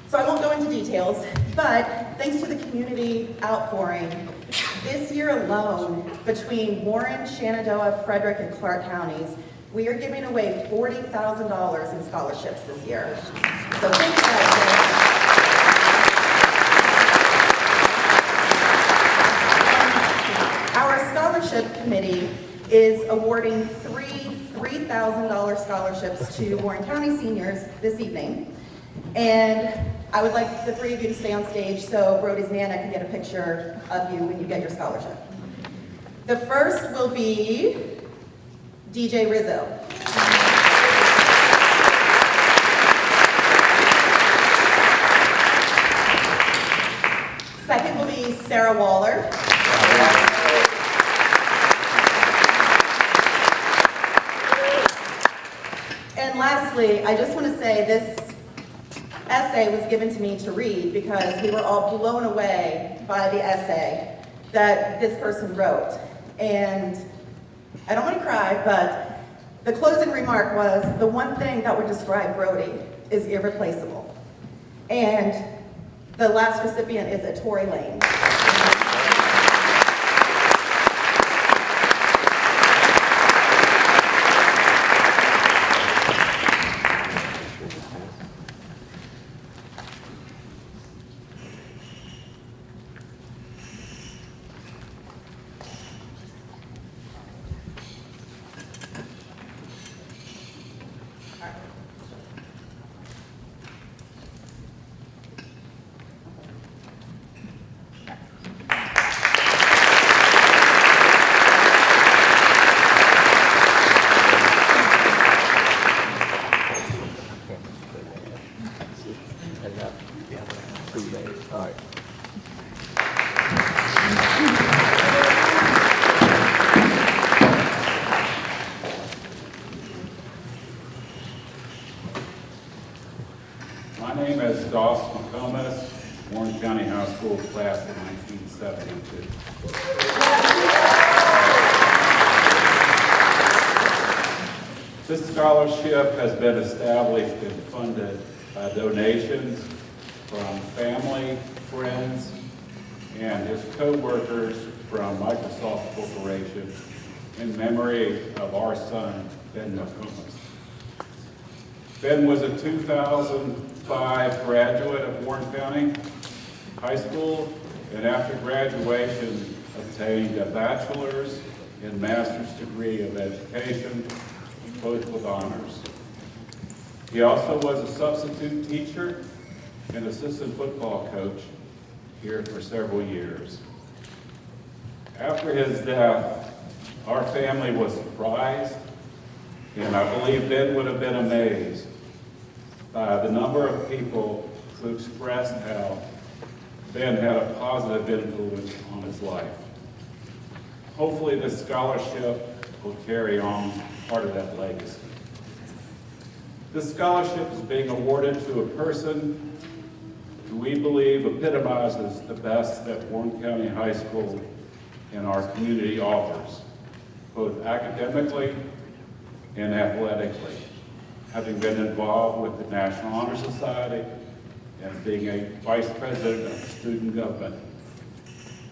So I won't go into details, but thanks to the community outpouring, this year alone, between Warren, Shenandoah, Frederick, and Clark counties, we are giving away $40,000 in scholarships this year. So thank you guys. Our scholarship committee is awarding three $3,000 scholarships to Warren County seniors this evening. And I would like the three of you to stay on stage so Brody's Nana can get a picture of you when you get your scholarship. The first will be DJ Rizzo. Second will be Sarah Waller. And lastly, I just want to say this essay was given to me to read because we were all blown away by the essay that this person wrote. And I don't want to cry, but the closing remark was, the one thing that would describe Brody is irreplaceable. And the last recipient is a Tory Lane. My name is Doss McComas, Warren County High School class of 1972. This scholarship has been established and funded by donations from family, friends, and his co-workers from Microsoft Corporation in memory of our son, Ben McComas. Ben was a 2005 graduate of Warren County High School, and after graduation obtained a bachelor's and master's degree of education, both with honors. He also was a substitute teacher and assistant football coach here for several years. After his death, our family was surprised, and I believe Ben would have been amazed by the number of people who expressed how Ben had a positive influence on his life. Hopefully this scholarship will carry on part of that legacy. This scholarship is being awarded to a person who we believe epitomizes the best that Warren County High School and our community offers, both academically and athletically, having been involved with the National Honor Society and being a vice president of student government,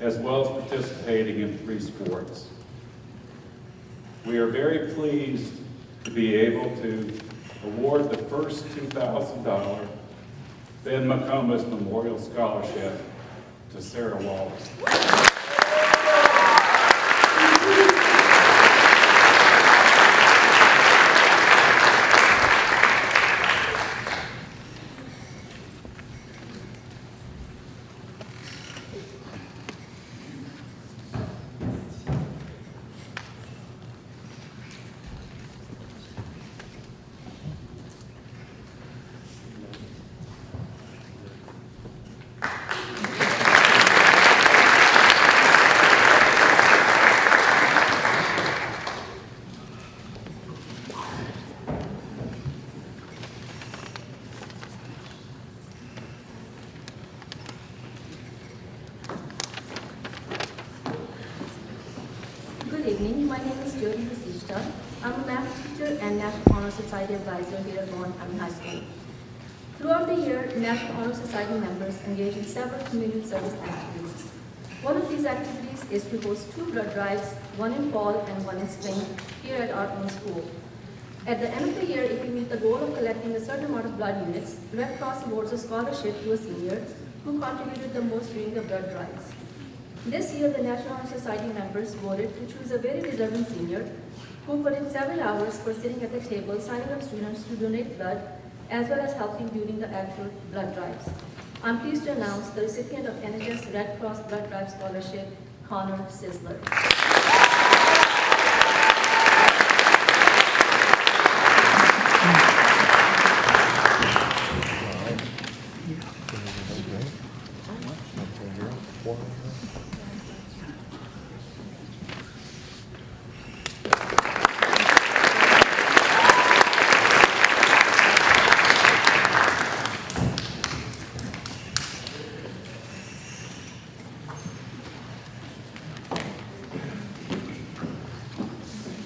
as well as participating in 3 sports. We are very pleased to be able to award the first $2,000 Ben McComas Memorial Scholarship to Sarah Wallace. National Honor Society advisor here at Warren County High School. Throughout the year, National Honor Society members engage in several community service activities. One of these activities is to host 2 blood drives, one in fall and one in spring, here at our own school. At the end of the year, if we meet the goal of collecting a certain amount of blood units, Red Cross awards a scholarship to a senior who contributed the most during the blood drives. This year, the National Honor Society members voted to choose a very deserving senior who put in several hours for sitting at the table, signing up students to donate blood, as well as helping during the actual blood drives. I'm pleased to announce the recipient of NHS Red Cross Blood Drive Scholarship, Connor Sisler.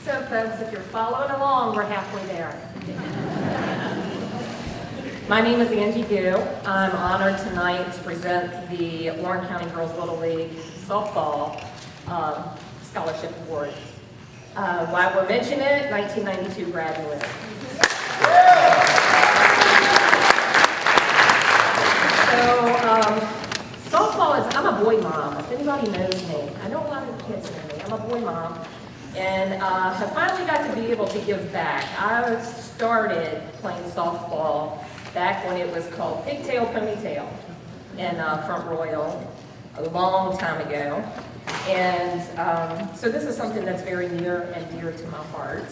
So folks, if you're following along, we're halfway there. My name is Angie Gu. I'm honored tonight to present the Warren County Girls Little League Softball Scholarship Award. While we're mentioning it, 1992 graduate. So, softball is, I'm a boy mom, if anybody knows me. I know a lot of kids know me. I'm a boy mom. And have finally got to be able to give back. I started playing softball back when it was called Pigtail Ponytail in Front Royal a long time ago. And so this is something that's very near and dear to my heart.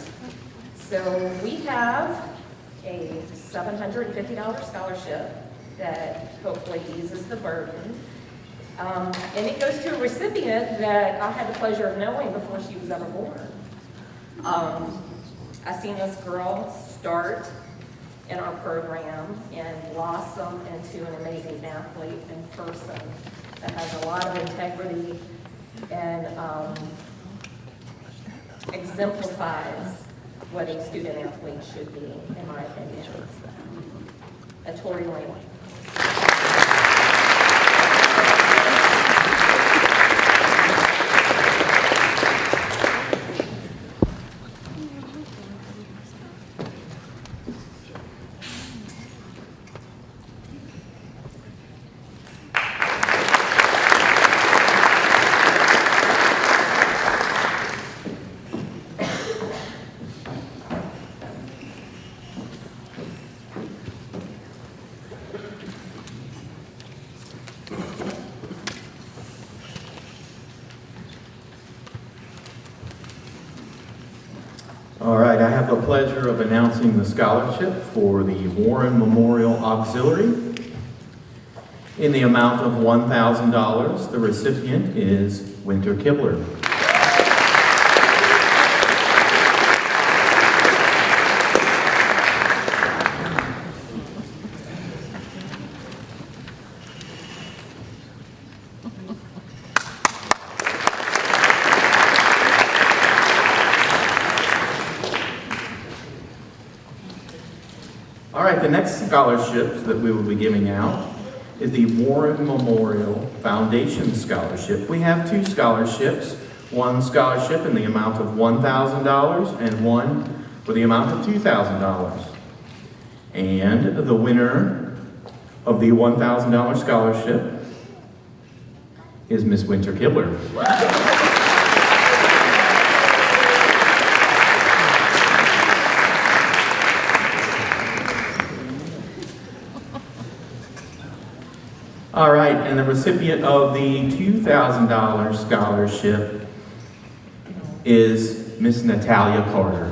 So we have a $750 scholarship that hopefully eases the burden. And it goes to a recipient that I had the pleasure of knowing before she was ever born. I seen this girl start in our program and blossom into an amazing athlete in person that has a lot of integrity and exemplifies what a student athlete should be, in my opinion. Tori Lane. All right, I have the pleasure of announcing the scholarship for the Warren Memorial Auxiliary. In the amount of $1,000, the recipient is Winter Kibler. All right, the next scholarships that we will be giving out is the Warren Memorial Foundation Scholarship. We have 2 scholarships, one scholarship in the amount of $1,000 and one for the amount of $2,000. And the winner of the $1,000 scholarship is Miss Winter Kibler. All right, and the recipient of the $2,000 scholarship is Miss Natalia Carter.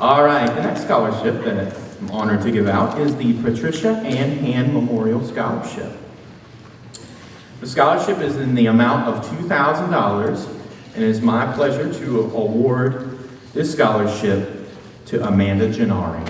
All right, the next scholarship that I'm honored to give out is the Patricia Ann Hand Memorial Scholarship. The scholarship is in the amount of $2,000, and it is my pleasure to award this scholarship to Amanda Gennari.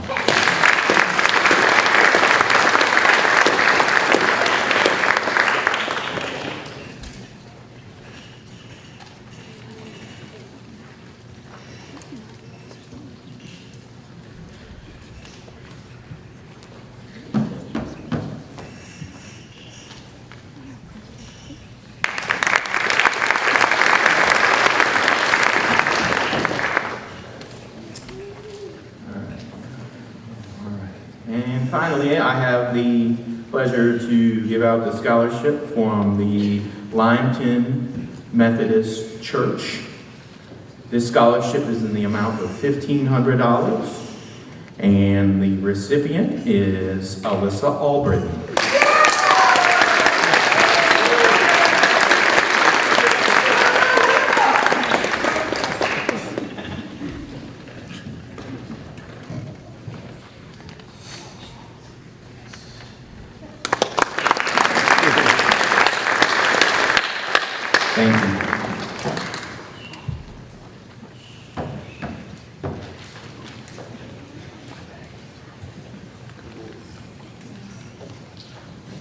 And finally, I have the pleasure to give out the scholarship from the Limetown Methodist Church. This scholarship is in the amount of $1,500, and the recipient is Alyssa Albritton. Thank you.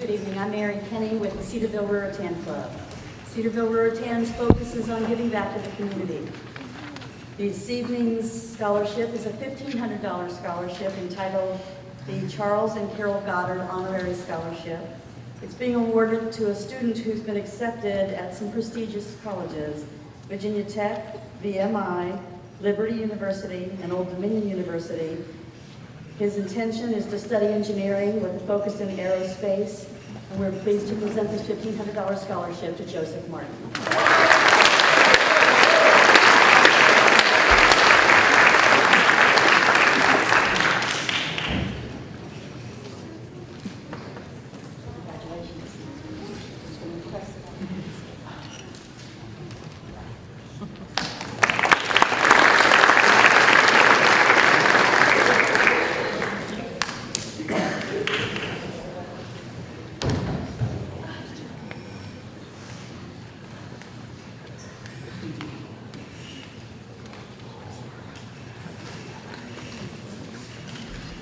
Good evening, I'm Mary Kenny with the Cedarville Ruritan Club. Cedarville Ruritan's focuses on giving back to the community. This evening's scholarship is a $1,500 scholarship entitled the Charles and Carol Goddard Honorary Scholarship. It's being awarded to a student who's been accepted at some prestigious colleges, Virginia Tech, VMI, Liberty University, and Old Dominion University. His intention is to study engineering with a focus in aerospace, and we're pleased to present this $1,500 scholarship to Joseph Martin.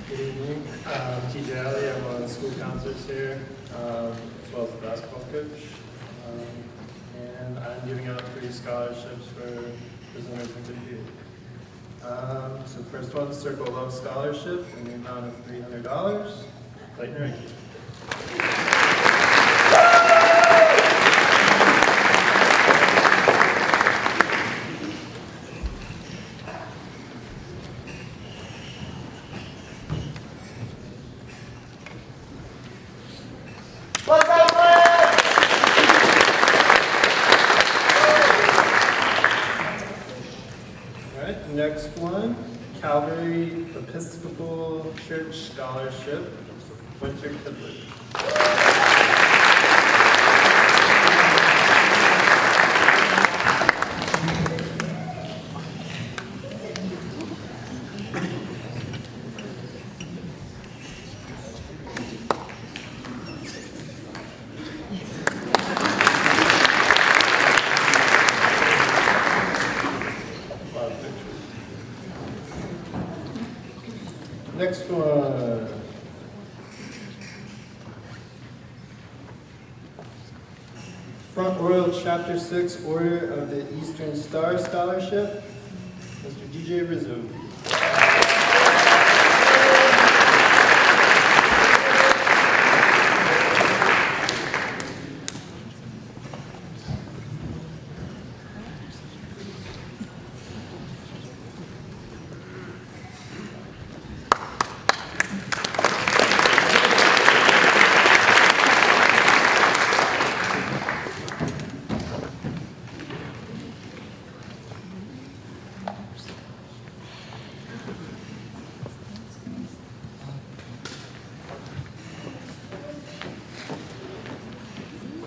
Good evening. I'm TJ Alley. I'm one of the school counselors here, as well as the basketball coach. And I'm giving out 3 scholarships for prisoners in good year. So first one, Circle of Love Scholarship in the amount of $300. Clayton Ricky. Alright, next one, Calvary Episcopal Church Scholarship, Winter Kidley. Next one. Front Royal Chapter 6 Order of the Eastern Star Scholarship, Mr. DJ Rizzo.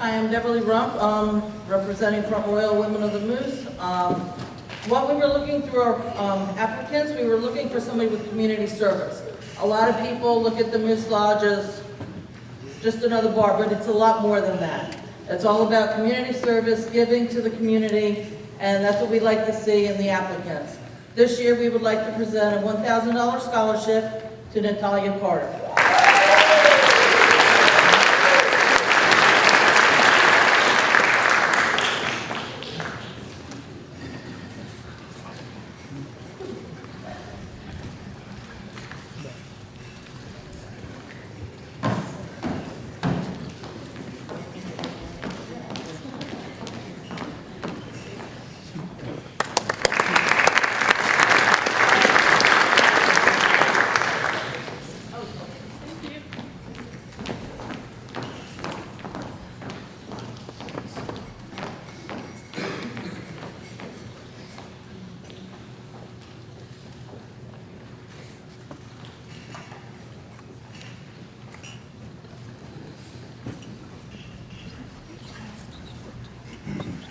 I am Beverly Rump, representing Front Royal Women of the Moose. What we were looking through our applicants, we were looking for somebody with community service. A lot of people look at the Moose Lodge as just another bar, but it's a lot more than that. It's all about community service, giving to the community, and that's what we'd like to see in the applicants. This year, we would like to present a $1,000 scholarship to Natalia Carter.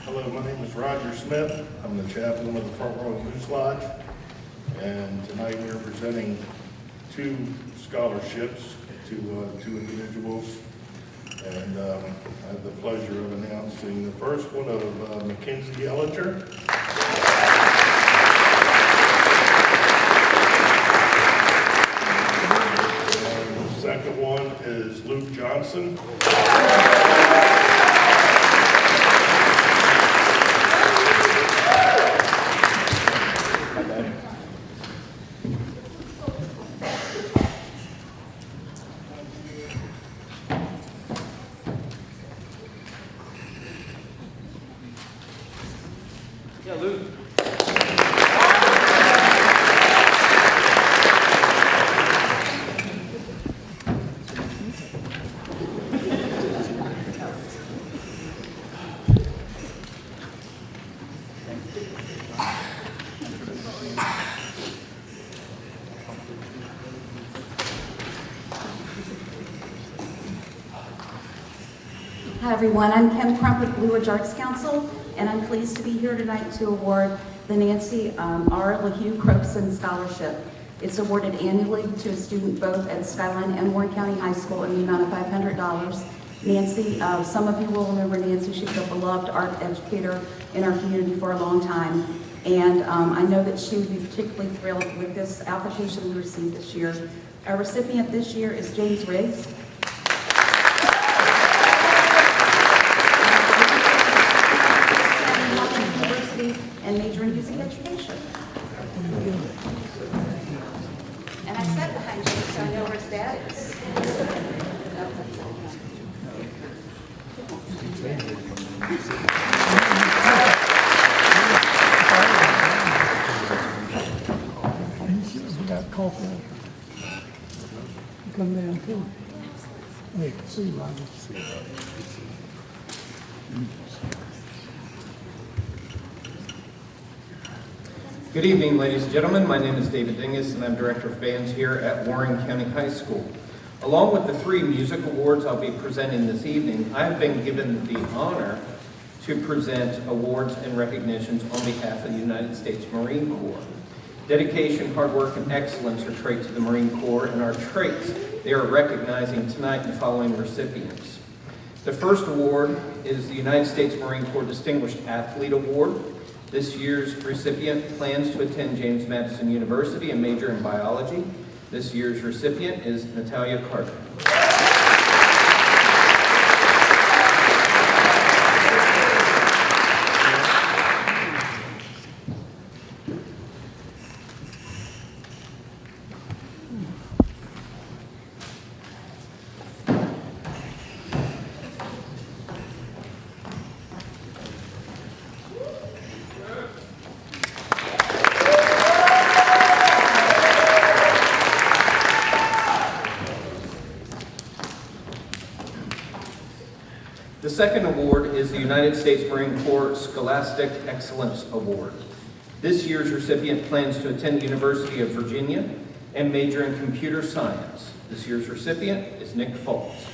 Hello, my name is Roger Smith. I'm the chaplain of the Front Row Moose Lodge. And tonight we're presenting 2 scholarships to 2 individuals. And I have the pleasure of announcing the first one of Mackenzie Ellinger. And the second one is Luke Johnson. Yeah, Luke. Hi, everyone. I'm Kim Crump with Blue Ridge Arts Council, and I'm pleased to be here tonight to award the Nancy R. LaHue Croakson Scholarship. It's awarded annually to a student both at Skyline and Warren County High School in the amount of $500. Nancy, some of you will remember Nancy. She's a beloved art educator in our community for a long time, and I know that she would be particularly thrilled with this application we received this year. Our recipient this year is James Riggs. And major in music education. And I sat behind James, so I know where his dad is. Got coffee. Come down too. Hey, see you, Roger. Good evening, ladies and gentlemen. My name is David Dingus, and I'm Director of Bands here at Warren County High School. Along with the 3 music awards I'll be presenting this evening, I have been given the honor to present awards and recognitions on behalf of the United States Marine Corps. Dedication, hard work, and excellence are traits of the Marine Corps and are traits they are recognizing tonight the following recipients. The first award is the United States Marine Corps Distinguished Athlete Award. This year's recipient plans to attend James Madison University and major in biology. This year's recipient is Natalia Carter. The second award is the United States Marine Corps Scholastic Excellence Award. This year's recipient plans to attend the University of Virginia and major in computer science. This year's recipient is Nick Foltz.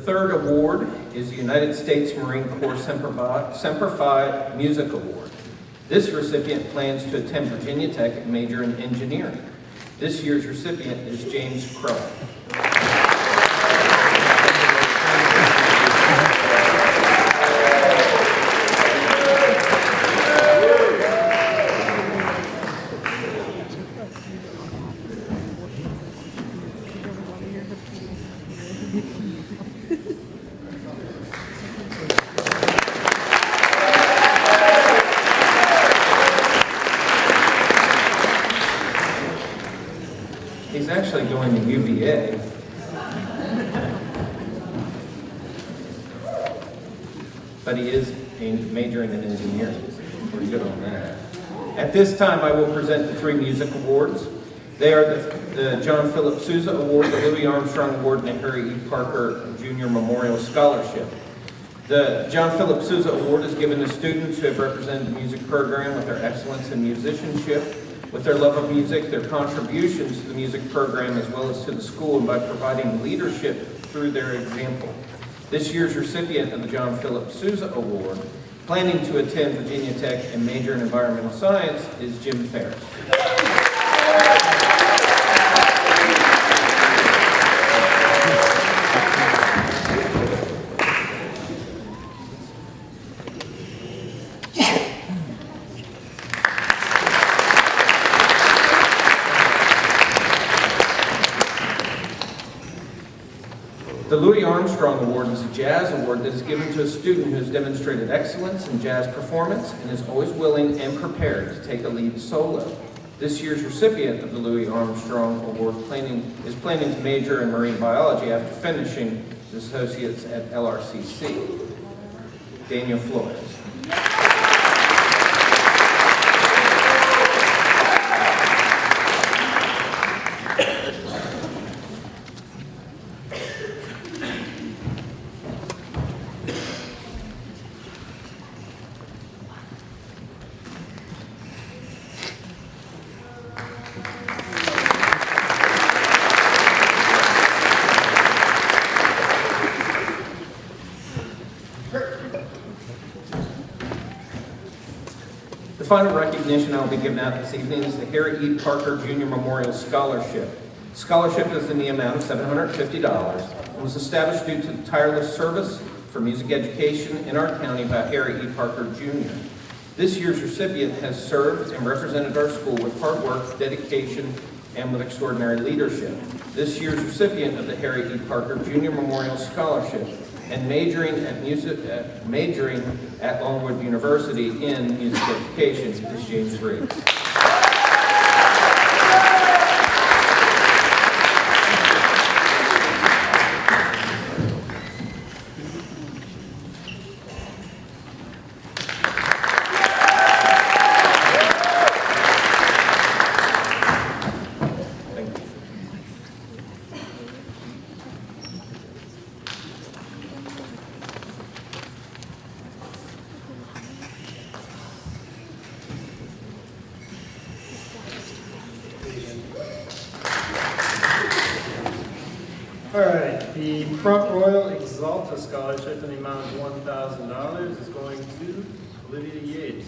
third award is the United States Marine Corps Semper Fi Music Award. This recipient plans to attend Virginia Tech and major in engineering. This year's recipient is James Crow. He's actually going to UVA. But he is majoring in engineering. Pretty good on that. At this time, I will present the 3 music awards. They are the John Philip Sousa Award, the Louis Armstrong Award, and the Harry E. Parker Jr. Memorial Scholarship. The John Philip Sousa Award is given to students who have represented the music program with their excellence in musicianship, with their love of music, their contributions to the music program, as well as to the school, and by providing leadership through their example. This year's recipient of the John Philip Sousa Award, planning to attend Virginia Tech and major in environmental science, is Jim Ferris. The Louis Armstrong Award is a jazz award that is given to a student who has demonstrated excellence in jazz performance and is always willing and prepared to take a lead solo. This year's recipient of the Louis Armstrong Award is planning to major in marine biology after finishing his associates at LRCC. Daniel Flores. The final recognition I will be giving out this evening is the Harry E. Parker Jr. Memorial Scholarship. Scholarship is in the amount of $750 and was established due to the tireless service for music education in our county by Harry E. Parker Jr. This year's recipient has served and represented our school with hard work, dedication, and with extraordinary leadership. This year's recipient of the Harry E. Parker Jr. Memorial Scholarship and majoring at Longwood University in music education is James Reed. All right, the Front Royal Exalta Scholarship in the amount of $1,000 is going to Olivia Yates.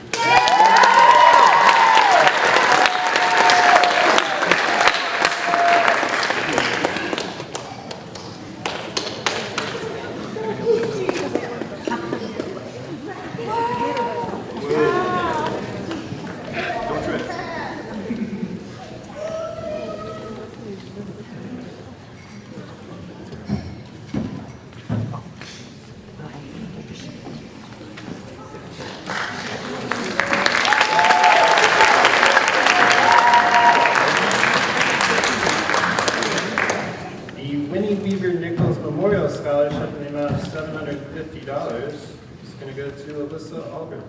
Scholarship in the amount of $750 is going to go to Alyssa Algren.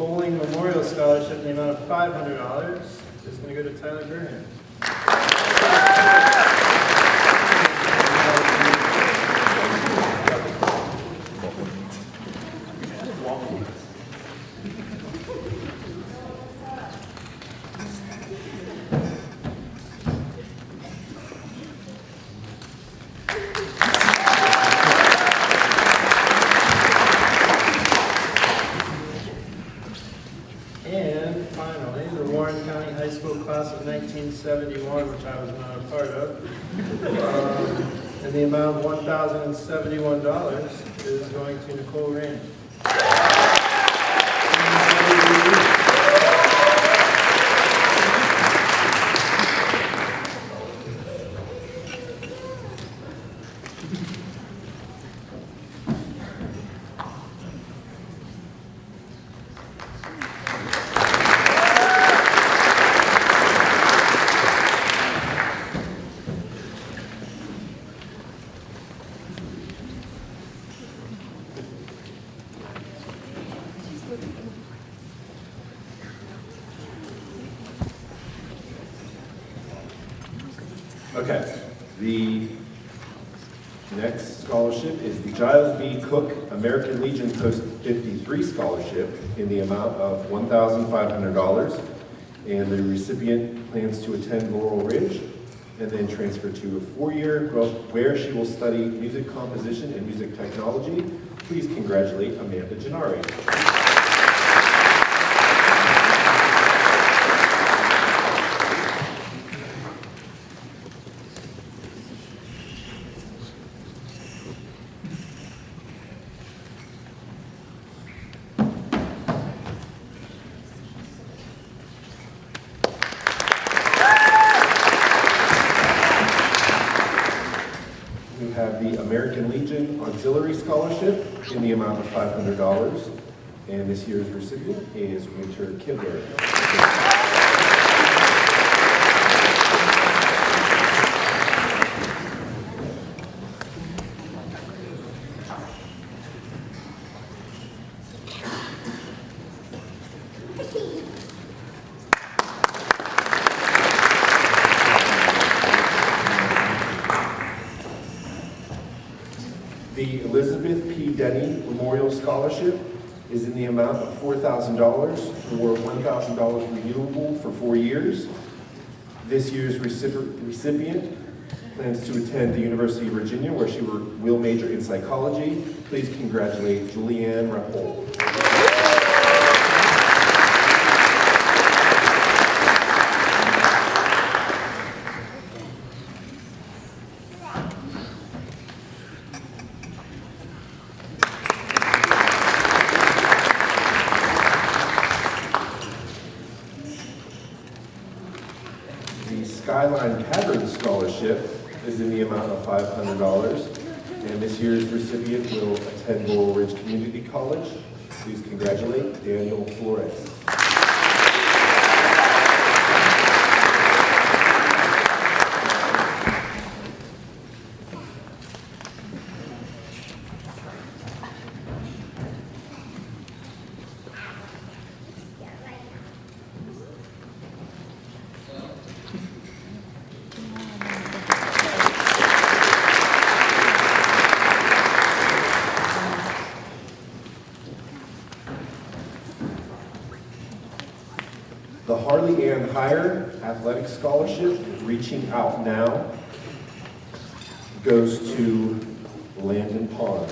bowling memorial scholarship in the amount of $500 is going to go to Tyler Burnham. And finally, the Warren County High School class of 1971, which I was not a part of, and the amount of $1,071 is going to Nicole Rain. Okay, the next scholarship is the Giles B. Cook American Legion Post 53 Scholarship in the amount of $1,500, and the recipient plans to attend Laurel Ridge and then transfer to a four-year where she will study music composition and music technology. Please congratulate Amanda Gennari. We have the American Legion Auxiliary Scholarship in the amount of $500, and this year's recipient is Winter Kibler. The Elizabeth P. Denny Memorial Scholarship is in the amount of $4,000 or $1,000 renewable for 4 years. This year's recipient plans to attend the University of Virginia, where she will major in psychology. Please congratulate Julianne Rappol. The Skyline Tavern Scholarship is in the amount of $500, and this year's recipient will attend Laurel Ridge Community College. Please congratulate Daniel Flores. The Harley Ann Heyer Athletic Scholarship, Reaching Out Now, goes to Landon Pons.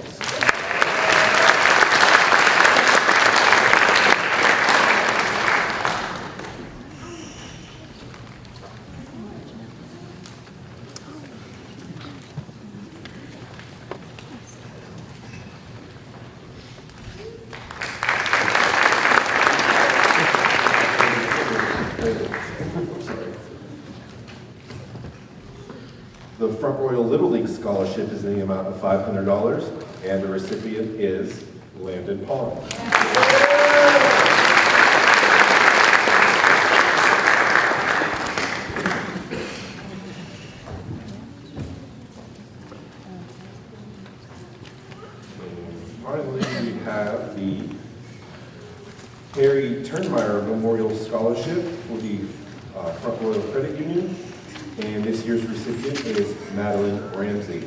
The Front Royal Little League Scholarship is in the amount of $500, and the recipient is Landon Pons. Finally, we have the Harry Turnmeyer Memorial Scholarship for the Front Royal Credit Union. And this year's recipient is Madeline Ramsey.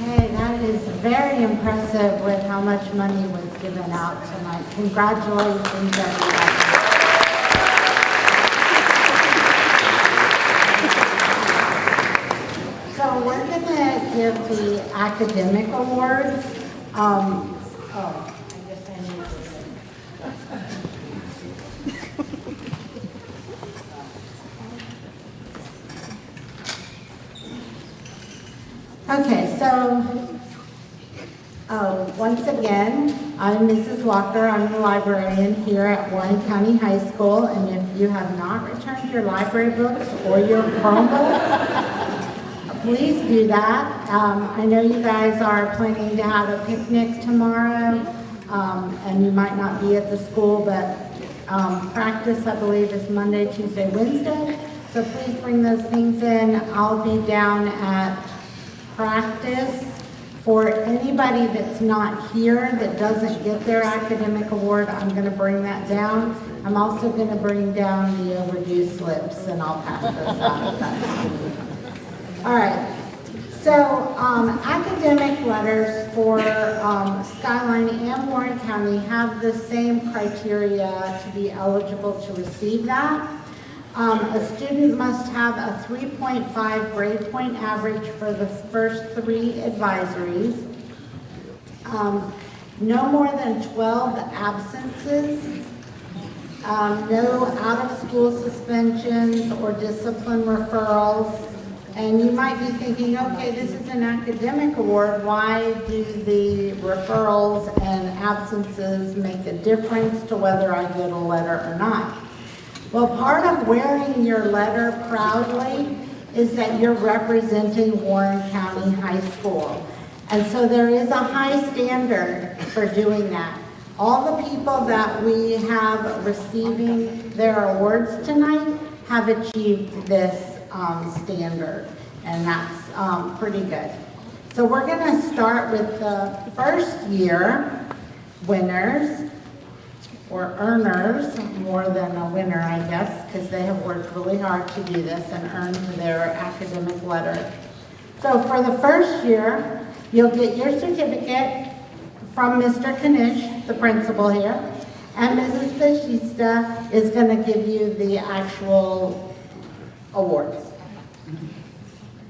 Okay, that is very impressive with how much money was given out tonight. Congratulations, everybody. So we're going to give the academic awards. I guess I need Okay, so once again, I'm Mrs. Walker. I'm the librarian here at Warren County High School, and if you have not returned your library books or your Chromebook, please do that. I know you guys are planning to have a picnic tomorrow, and you might not be at the school, but practice, I believe, is Monday, Tuesday, Wednesday. So please bring those things in. I'll be down at practice. For anybody that's not here that doesn't get their academic award, I'm going to bring that down. I'm also going to bring down the overdue slips, and I'll pass those out. All right. So academic letters for Skyline and Warren County have the same criteria to be eligible to receive that. A student must have a 3.5 grade point average for the first 3 advisories. No more than 12 absences. No out-of-school suspensions or discipline referrals. And you might be thinking, okay, this is an academic award. Why do the referrals and absences make a difference to whether I get a letter or not? Well, part of wearing your letter proudly is that you're representing Warren County High School. And so there is a high standard for doing that. All the people that we have receiving their awards tonight have achieved this standard, and that's pretty good. So we're going to start with the first year winners, or earners, more than a winner, I guess, because they have worked really hard to do this and earned their academic letter. So for the first year, you'll get your certificate from Mr. Knish, the principal here, and Mrs. Bashista is going to give you the actual awards.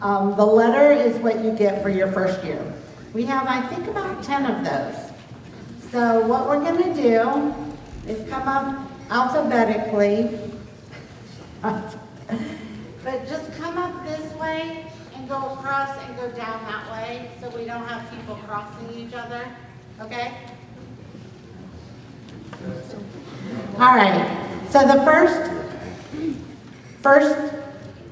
The letter is what you get for your first year. We have, I think, about 10 of those. So what we're going to do is come up alphabetically, but just come up this way and go across and go down that way so we don't have people crossing each other, okay? All right, so the first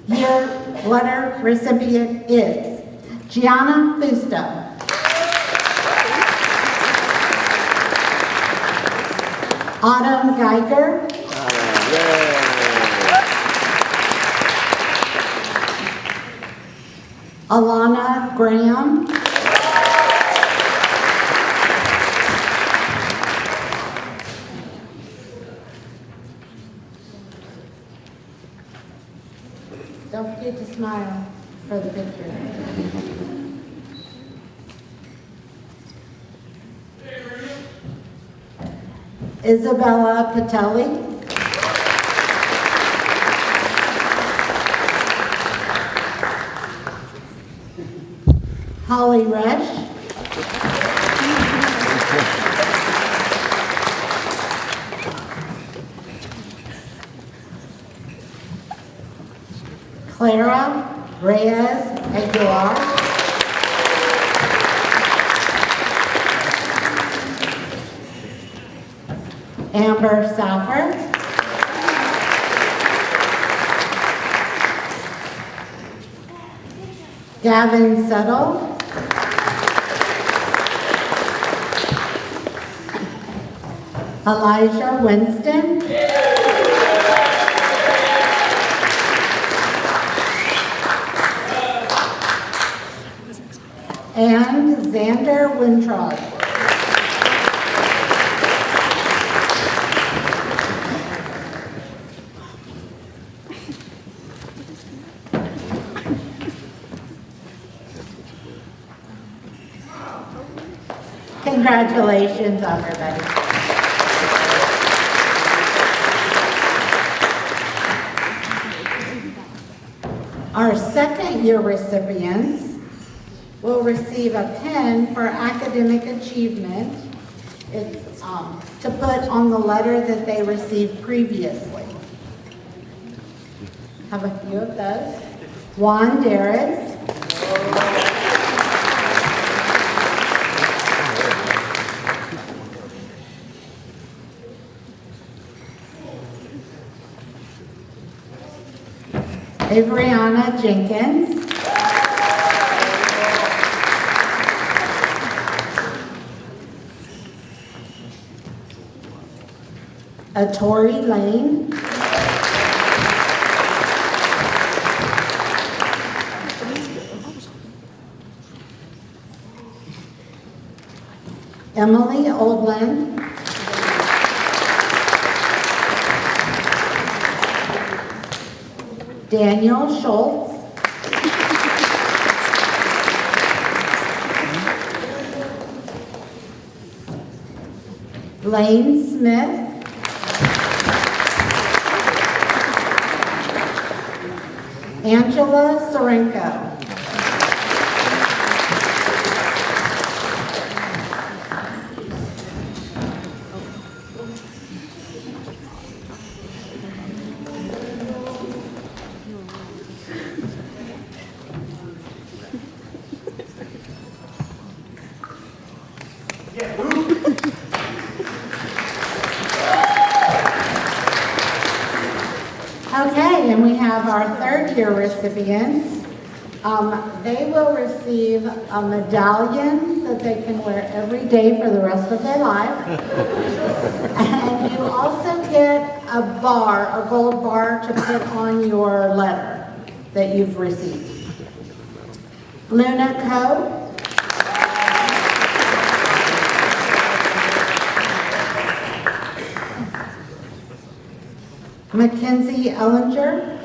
year letter recipient is Gianna Fusto. Autumn Geiger. Alana Graham. Don't forget to smile for the picture. Isabella Patelli. Holly Resch. Clara Reyes Aguilar. Amber Saffer, Gavin Settle, Elijah Winston, and Xander Wintrod. Congratulations, everybody. Our second year recipients will receive a pen for academic achievement. It's to put on the letter that they received previously. Have a few of those. Juan Darris. Avriana Jenkins. Atori Lane. Emily Oldland. Daniel Schultz. Lane Smith. Angela Sorenko. Okay, and we have our third year recipients. They will receive a medallion that they can wear every day for the rest of their life. And you also get a bar, a gold bar to put on your letter that you've received. Luna Coe. Mackenzie Ellinger.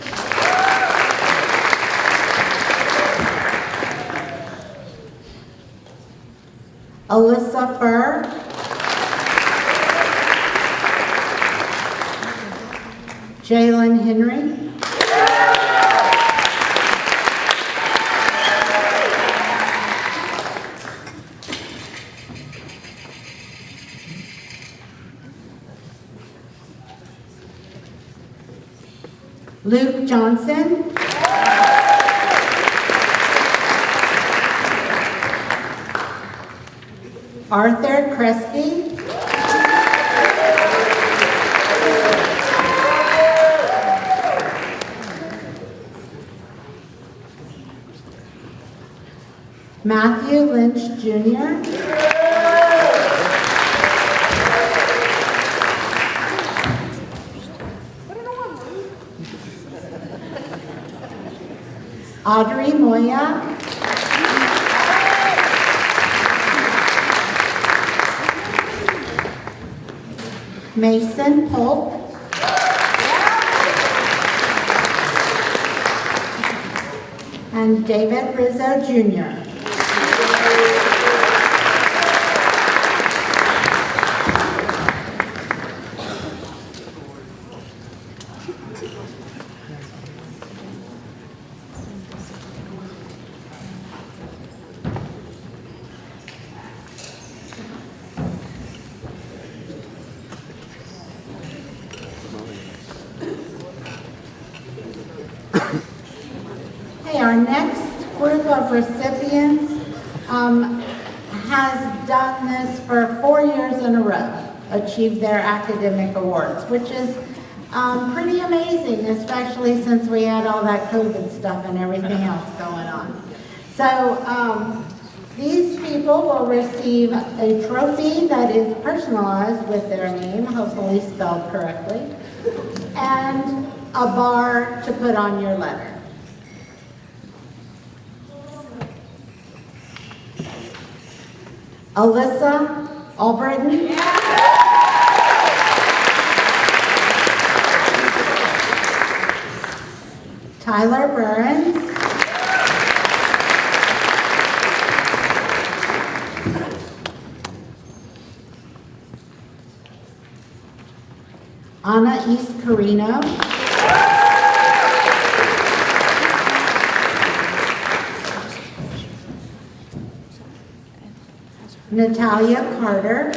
Alyssa Furr. Jalen Henry. Luke Johnson. Arthur Kresge. Matthew Lynch Jr. Audrey Moya. Mason Polk. And David Rizzo Jr. Our next group of recipients has done this for 4 years in a row. achieve their academic awards, which is pretty amazing, especially since we had all that COVID stuff and everything else going on. So these people will receive a trophy that is personalized with their name, hopefully spelled correctly, and a bar to put on your letter. Alyssa Albritton. Tyler Burns. Anna East Carino. Natalia Carter.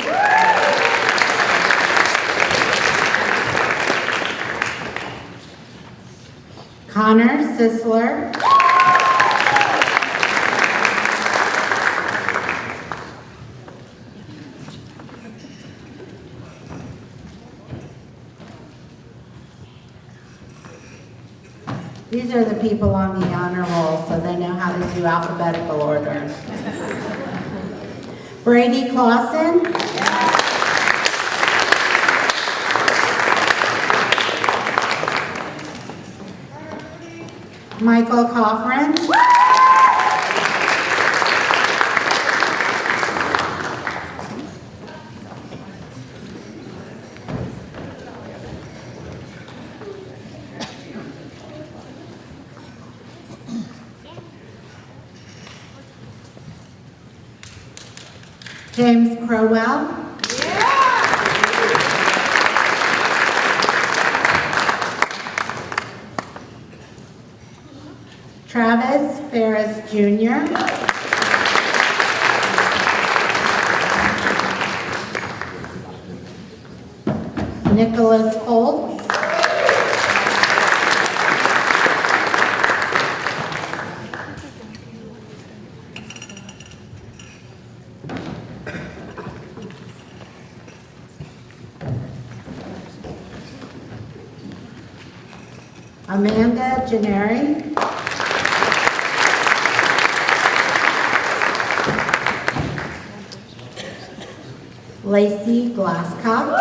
Connor Sisler. These are the people on the honor roll, so they know how to do alphabetical order. Brady Clausen. Michael Coffrin. James Crowell. Travis Ferris Jr. Nicholas Holt. Amanda Gennari. Lacey Glasscock.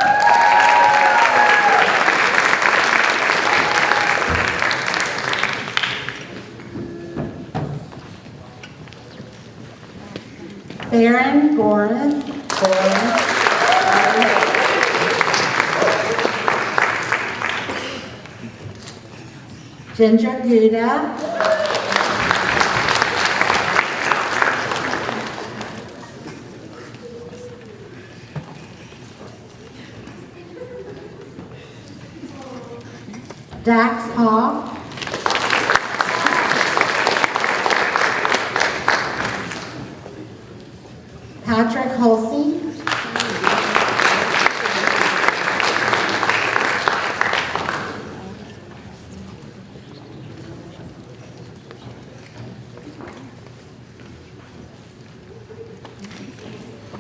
Farron Gorin. Ginger Gouda. Dax Hall. Patrick Hulsey.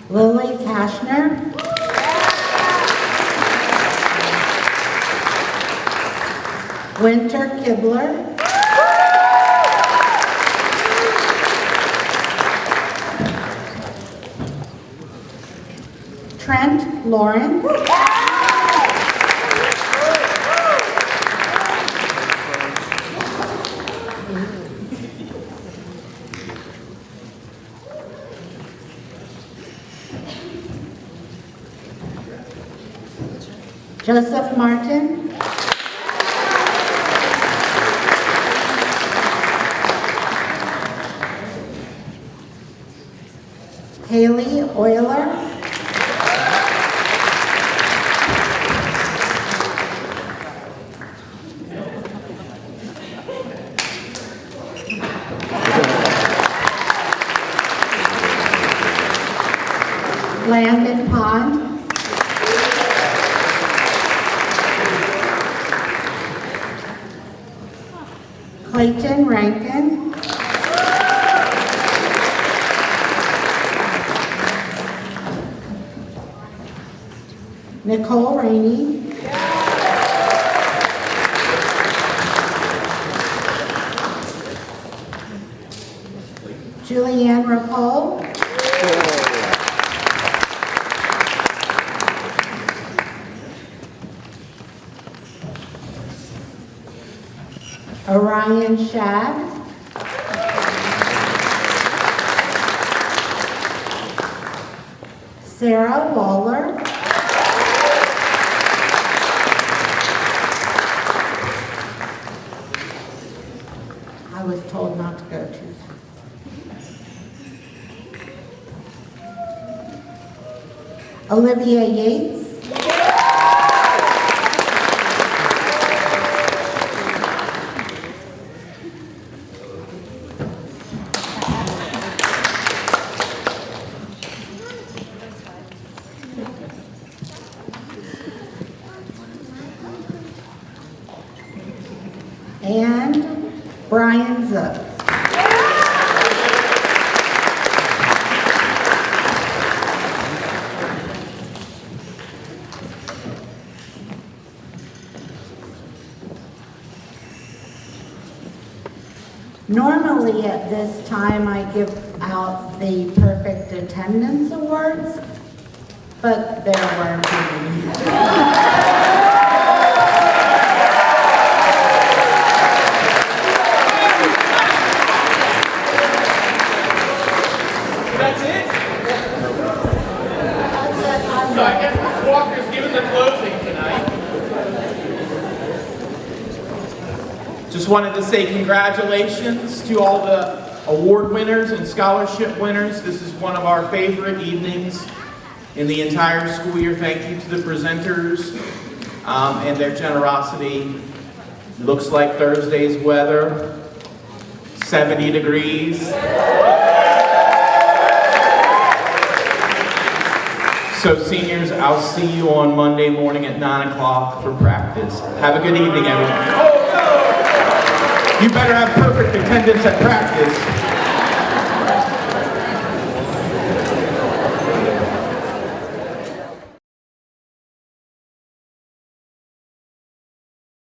Lily Kashner. Winter Kibler. Trent Lawrence. Joseph Martin. Haley Euler. Landon Pond. Clayton Rankin. Nicole Rainey. Julianne Rapole. Orion Shad. Sarah Waller. I was told not to go too fast. Olivia Yates. And Brian Zook. Normally at this time I give out the perfect attendance awards, but there weren't any. That's it? So I guess Ms. Walker's giving the closing tonight. Just wanted to say congratulations to all the award winners and scholarship winners. This is one of our favorite evenings in the entire school year. Thank you to the presenters and their generosity. Looks like Thursday's weather, 70 degrees. So seniors, I'll see you on Monday morning at 9 o'clock for practice. Have a good evening, everyone. You better have perfect attendance at practice.